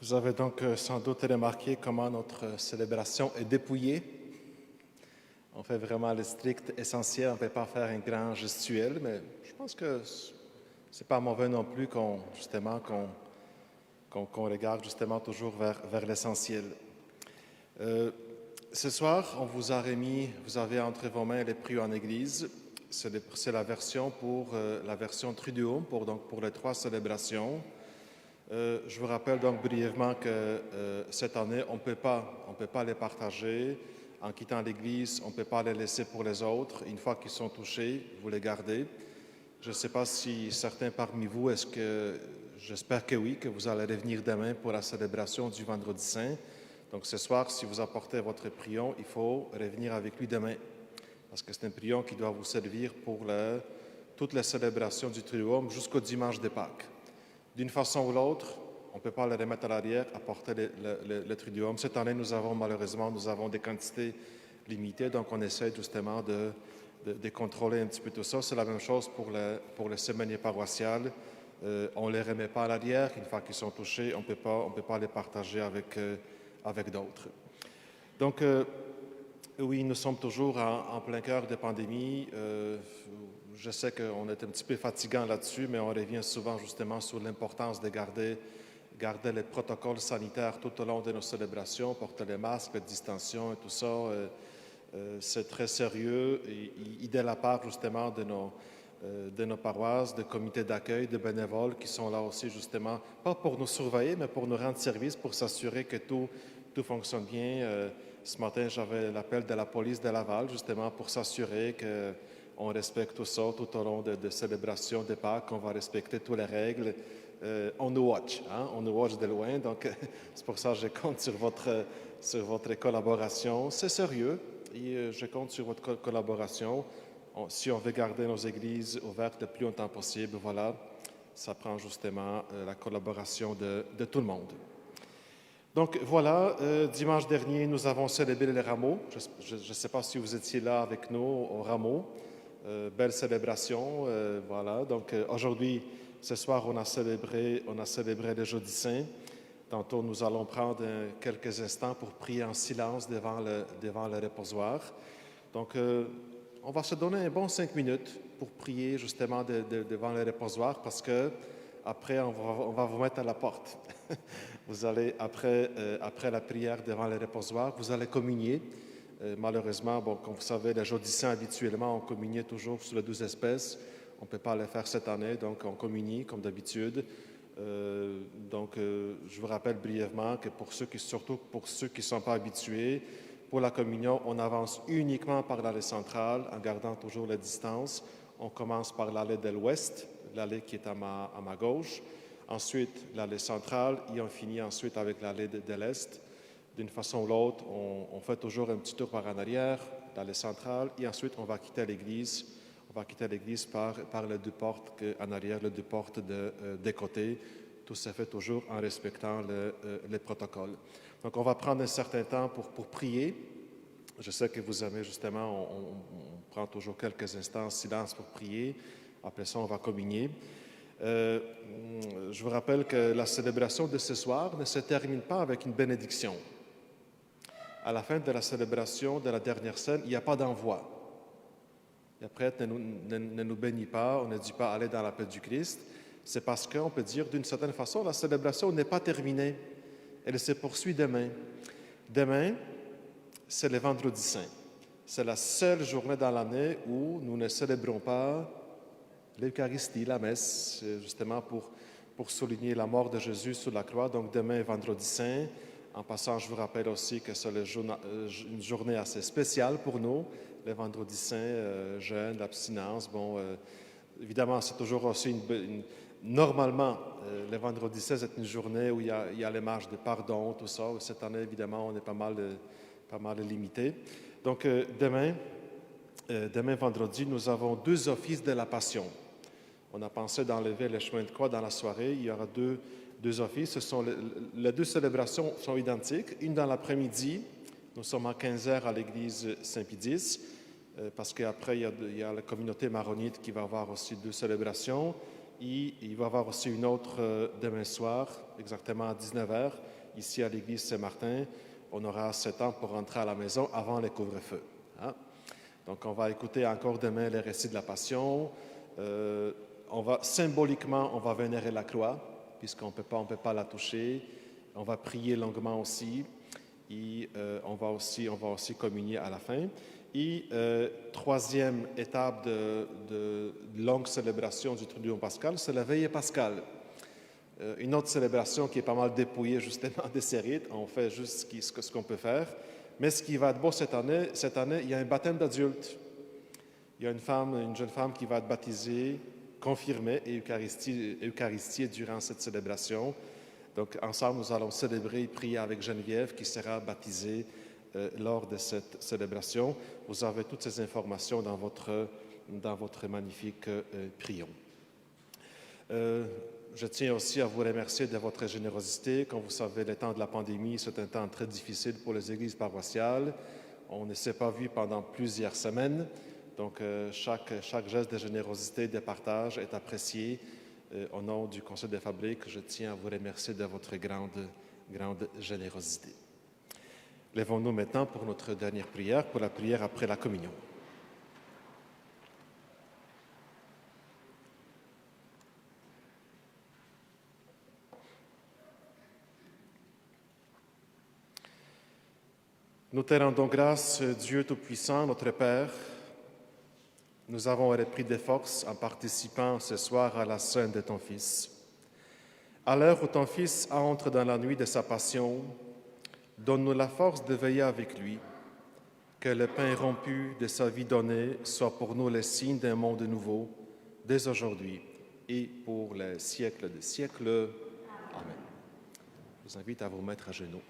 [SPEAKER 2] Vous avez donc sans doute remarqué comment notre célébration est dépouillée. On fait vraiment le strict essentiel, on ne peut pas faire un grand gestuel, mais je pense que c'est pas mauvais non plus qu'on regarde justement toujours vers l'essentiel. Ce soir, on vous a remis, vous avez entre vos mains les prières en Église. C'est la version la version Triduum pour les 3 célébrations. Je vous rappelle donc brièvement que cette année, on ne peut pas les partager. En quittant l'Église, on ne peut pas les laisser pour les autres. Une fois qu'ils sont touchés, vous les gardez. Je ne sais pas si certains parmi vous, j'espère que oui, que vous allez revenir demain pour la célébration du Vendredi Saint. Donc ce soir, si vous apportez votre prion, il faut revenir avec lui demain. Parce que c'est un prion qui doit vous servir pour toutes les célébrations du Triduum jusqu'au dimanche de Pâques. D'une façon ou l'autre, on ne peut pas le remettre à l'arrière, apporter le Triduum. Cette année, nous avons des quantités limitées, donc on essaie justement de contrôler un petit peu tout ça. C'est la même chose pour les semainiers paroissiales. On ne les remet pas à l'arrière. Une fois qu'ils sont touchés, on ne peut pas les partager avec d'autres. Donc, oui, nous sommes toujours en plein cœur de pandémie. Je sais qu'on est un petit peu fatigant là-dessus, mais on revient souvent justement sur l'importance de garder les protocoles sanitaires tout au long de nos célébrations, porter les masques, la distanciation et tout ça. C'est très sérieux et de la part justement de nos paroisses, de comités d'accueil, de bénévoles qui sont là aussi justement, pas pour nous surveiller, mais pour nous rendre service, pour s'assurer que tout fonctionne bien. Ce matin, j'avais l'appel de la police de Laval, justement, pour s'assurer qu'on respecte tout ça tout au long de célébrations de Pâques, qu'on va respecter toutes les règles. On nous watch, hein? On nous watch de loin, donc c'est pour ça que je compte sur votre collaboration. C'est sérieux et je compte sur votre collaboration. Si on veut garder nos églises ouvertes le plus longtemps possible, voilà, ça prend justement la collaboration de tout le monde. Donc voilà, dimanche dernier, nous avons célébré les rameaux. Je ne sais pas si vous étiez là avec nous au rameau. Belle célébration, voilà. Donc aujourd'hui, ce soir, on a célébré le Jeudi Saint. Tantôt, nous allons prendre quelques instants pour prier en silence devant le reposoir. Donc, on va se donner un bon 5 minutes pour prier justement devant le reposoir parce que après, on va vous mettre à la porte. Vous allez, après la prière devant le reposoir, vous allez communier. Malheureusement, bon, comme vous savez, les Jeudi Saint, habituellement, on communiait toujours sur les 12 espèces. On ne peut pas le faire cette année, donc on communie comme d'habitude. Je vous rappelle brièvement que surtout pour ceux qui ne sont pas habitués, pour la communion, on avance uniquement par l'allée centrale en gardant toujours la distance. On commence par l'allée de l'ouest, l'allée qui est à ma gauche. Ensuite, l'allée centrale et on finit ensuite avec l'allée de l'est. D'une façon ou l'autre, on fait toujours un petit tour par en arrière, l'allée centrale, et ensuite on va quitter l'église. On va quitter l'église par les deux portes en arrière, les deux portes des côtés. Tout se fait toujours en respectant les protocoles. Donc, on va prendre un certain temps pour prier. Je sais que vous aimez justement, on prend toujours quelques instants en silence pour prier. Après ça, on va communier. Je vous rappelle que la célébration de ce soir ne se termine pas avec une bénédiction. À la fin de la célébration de la dernière scène, il n'y a pas d'envoi. Le prêtre ne nous bénit pas, on ne dit pas « allez dans la paix du Christ ». C'est parce qu'on peut dire d'une certaine façon, la célébration n'est pas terminée. Elle se poursuit demain. Demain, c'est le Vendredi Saint. C'est la seule journée dans l'année où nous ne célébrons pas l'Eucharistie, la messe, justement pour souligner la mort de Jésus sur la croix. Donc demain, Vendredi Saint. En passant, je vous rappelle aussi que c'est une journée assez spéciale pour nous. Le Vendredi Saint, jeûne, l'abstinence. Bon, évidemment, c'est toujours aussi normalement, le Vendredi Saint, c'est une journée où il y a les marches de pardon, tout ça. Cette année, évidemment, on est pas mal limité. Donc, demain, vendredi, nous avons 2 offices de la Passion. On a pensé d'enlever le chemin de croix dans la soirée. Il y aura deux offices. Les 2 célébrations sont identiques. Une dans l'après-midi. Nous sommes à 15h à l'église Saint-Pédis, parce qu'après, il y a la communauté maronite qui va avoir aussi 2 célébrations. Et il va y avoir aussi une autre demain soir, exactement à 19h, ici à l'église Saint-Martin. On aura assez de temps pour rentrer à la maison avant le couvre-feu. Hein? Donc, on va écouter encore demain les récits de la Passion. Symboliquement, on va vénérer la croix, puisqu'on ne peut pas la toucher. On va prier longuement aussi. Et on va aussi communier à la fin. Et 3e étape de longue célébration du Triduum pascal, c'est la veillée pascale. Une autre célébration qui est pas mal dépouillée justement des ces rites. On fait juste ce qu'on peut faire. Mais ce qui va être beau cette année, il y a un baptême d'adultes. Il y a une jeune femme qui va être baptisée, confirmée et eucharistiée durant cette célébration. Donc, ensemble, nous allons célébrer et prier avec Geneviève qui sera baptisée lors de cette célébration. Vous avez toutes ces informations dans votre magnifique prion. Je tiens aussi à vous remercier de votre générosité. Comme vous savez, le temps de la pandémie, c'est un temps très difficile pour les églises paroissiales. On ne s'est pas vu pendant plusieurs semaines. Donc, chaque geste de générosité, de partage est apprécié. Au nom du Conseil des fabriques, je tiens à vous remercier de votre grande générosité. Lèvons-nous maintenant pour notre dernière prière, pour la prière après la communion. Nous te rendons grâce, Dieu Tout-Puissant, notre Père. Nous avons repris des forces en participant ce soir à la scène de ton Fils. À l'heure où ton Fils entre dans la nuit de sa passion, donne-nous la force de veiller avec lui, que le pain rompu de sa vie donnée soit pour nous le signe d'un monde nouveau, dès aujourd'hui et pour les siècles des siècles. Amen. Je vous invite à vous mettre à genoux.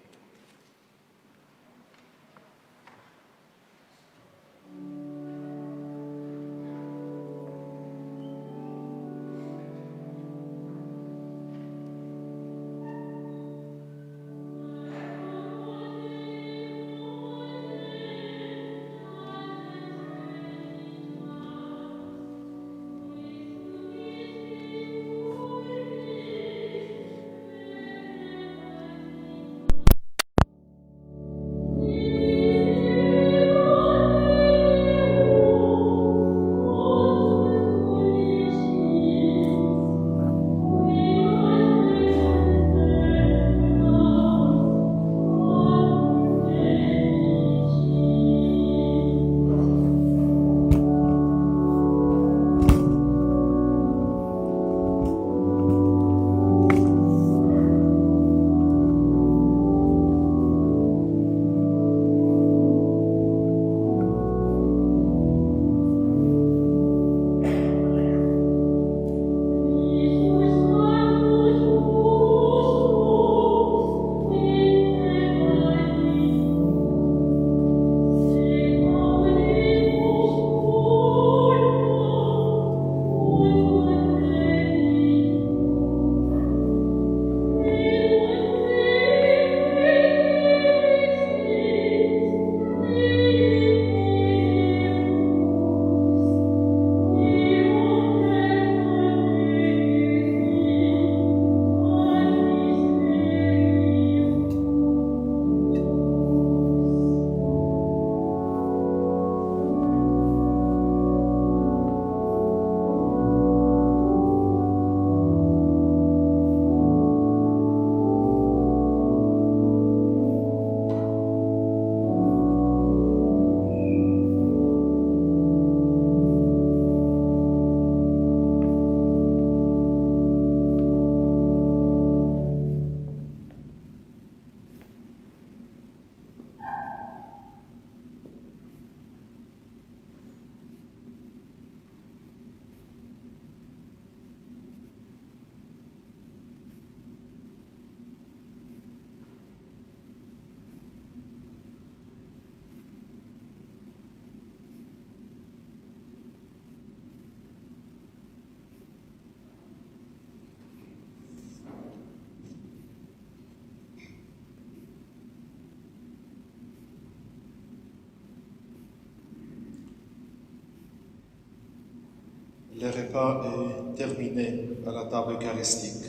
[SPEAKER 7] le repas est terminé à la table eucharistique.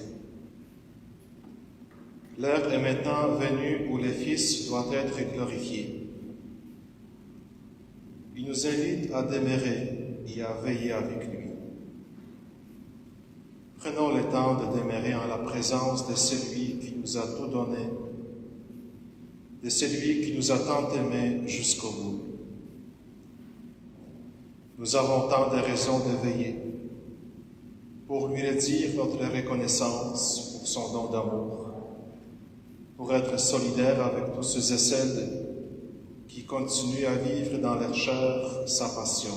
[SPEAKER 7] L'heure est maintenant venue où le Fils doit être glorifié. Il nous invite à demeurer et à veiller avec lui. Prenons le temps de demeurer en la présence de celui qui nous a tout donné, de celui qui nous a tant aimés jusqu'au bout. Nous avons tant de raisons de veiller pour lui redire notre reconnaissance pour son don d'amour, pour être solidaire avec tous ceux et celles qui continuent à vivre dans leur chair sa passion,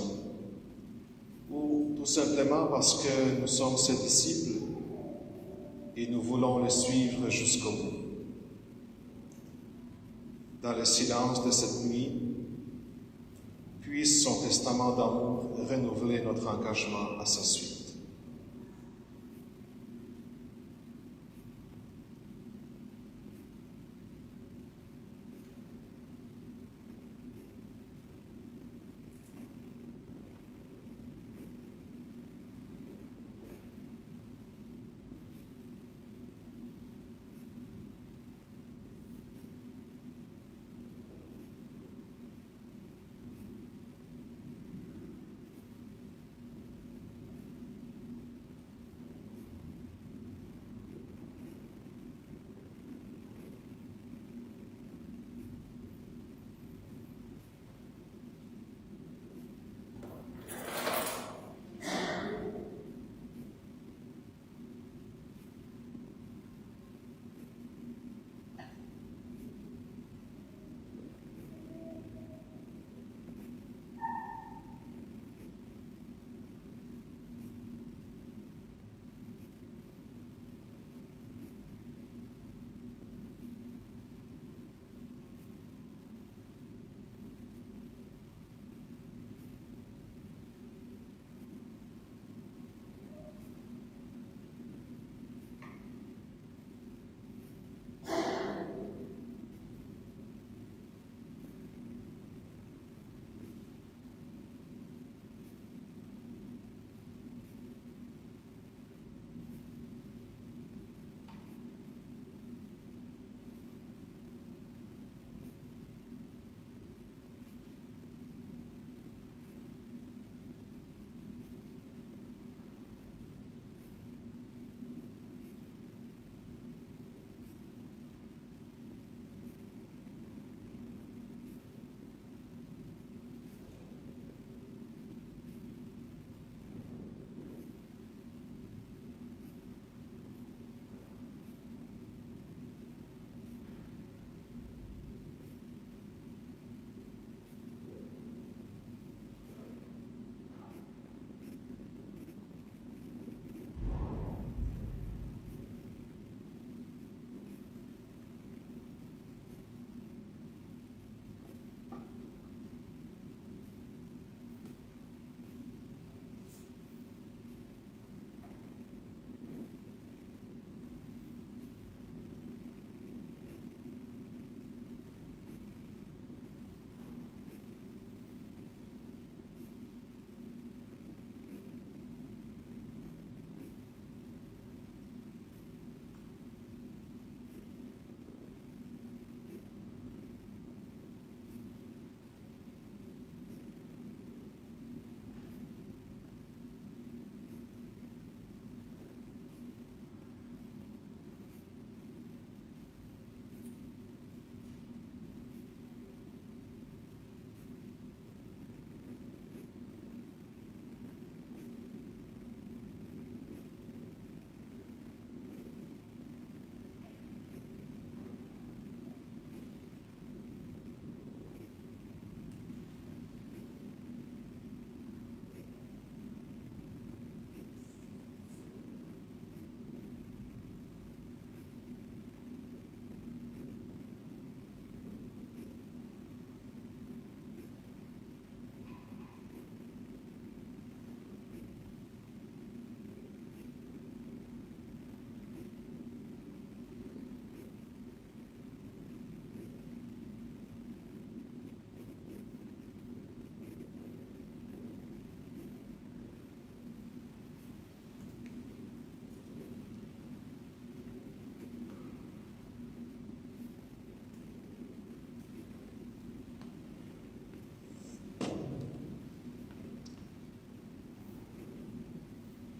[SPEAKER 7] ou tout simplement parce que nous sommes ses disciples et nous voulons le suivre jusqu'au bout. Dans le silence de cette nuit, puisse son testament d'amour renouveler notre engagement à sa suite.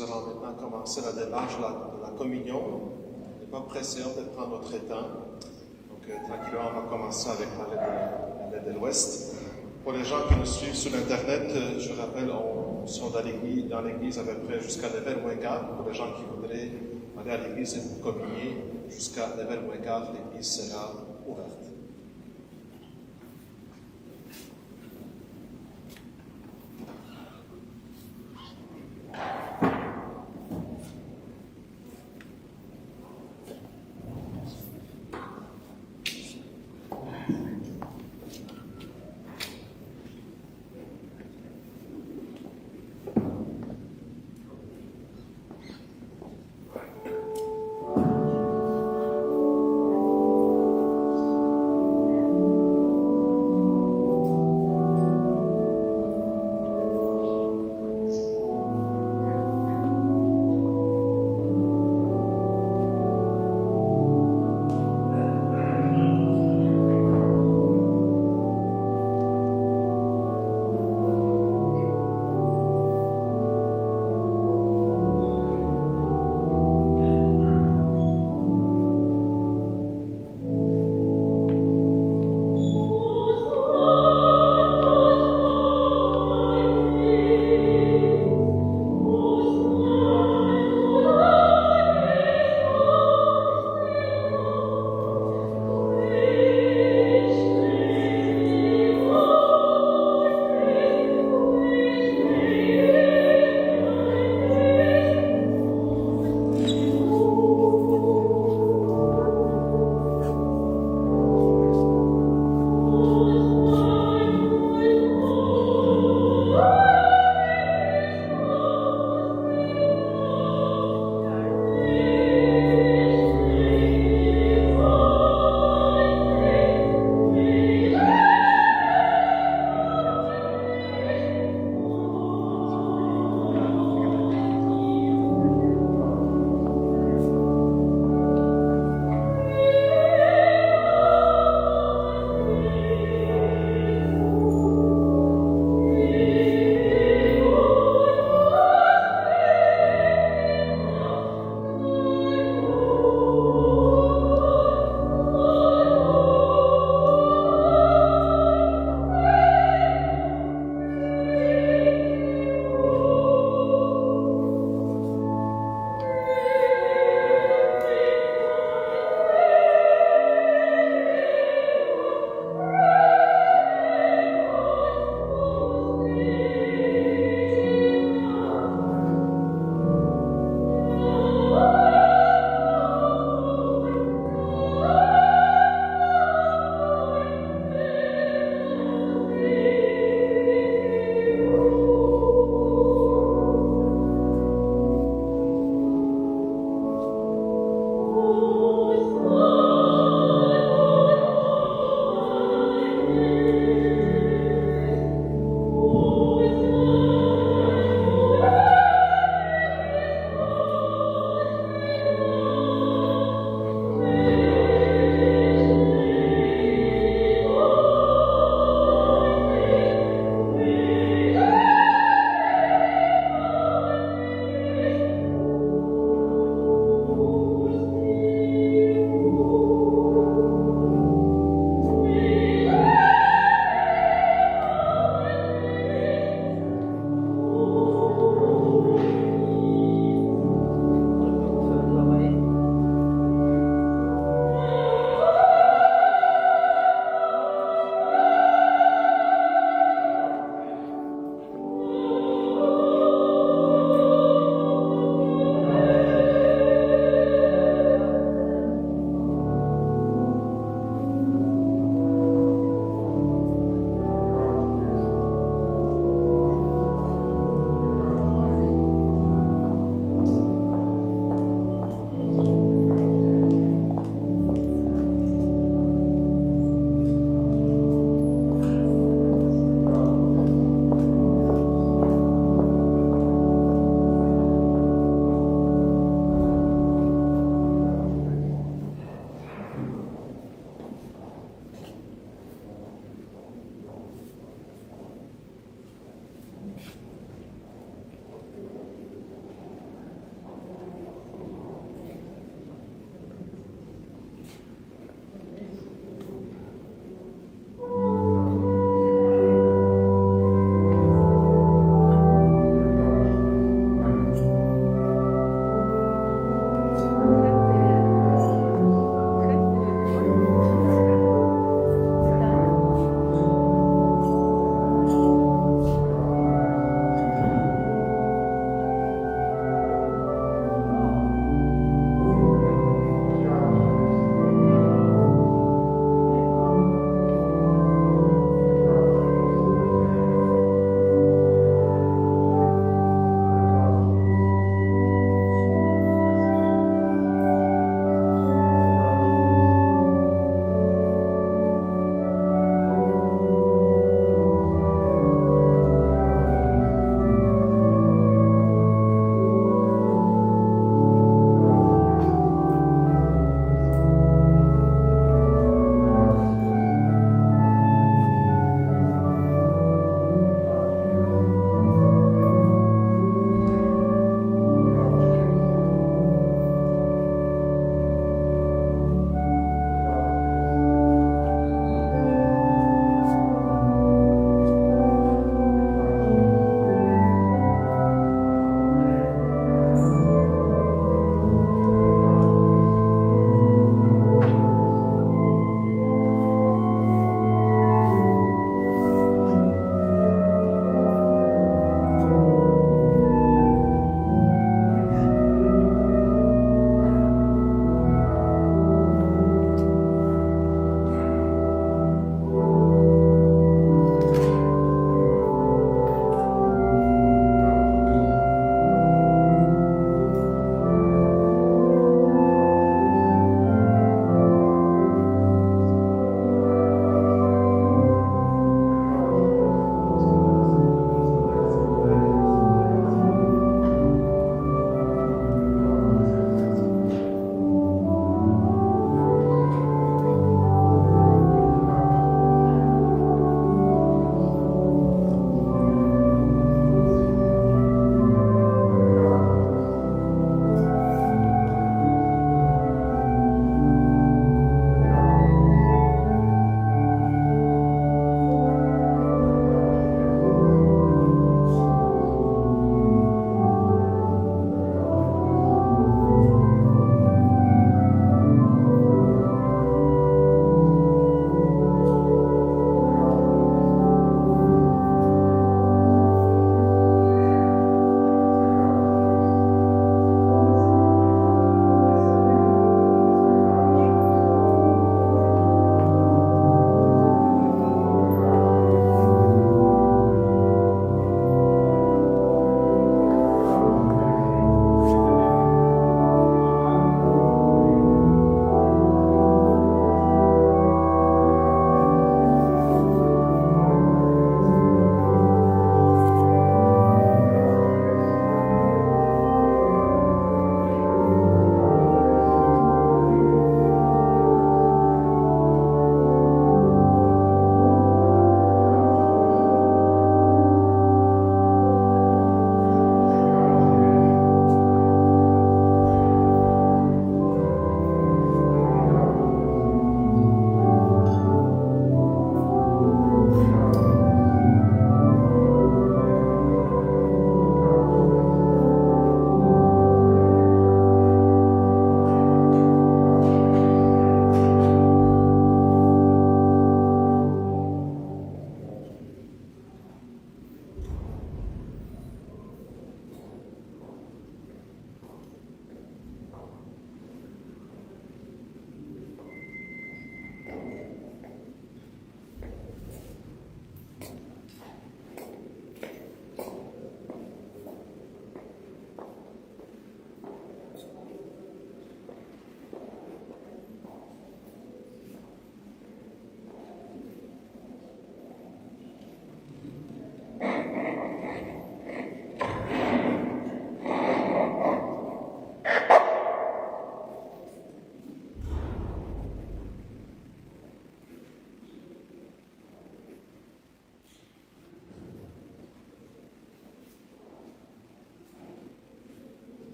[SPEAKER 7] Nous allons maintenant commencer la démarche de la communion. On n'est pas pressé de prendre notre temps. Donc, tranquillement, on va commencer avec la lettre de l'Ouest. Pour les gens qui nous suivent sur Internet, je rappelle, on sera dans l'église à peu près jusqu'à 9h15. Pour les gens qui voudraient aller à l'église et communier, jusqu'à 9h15, l'église sera ouverte.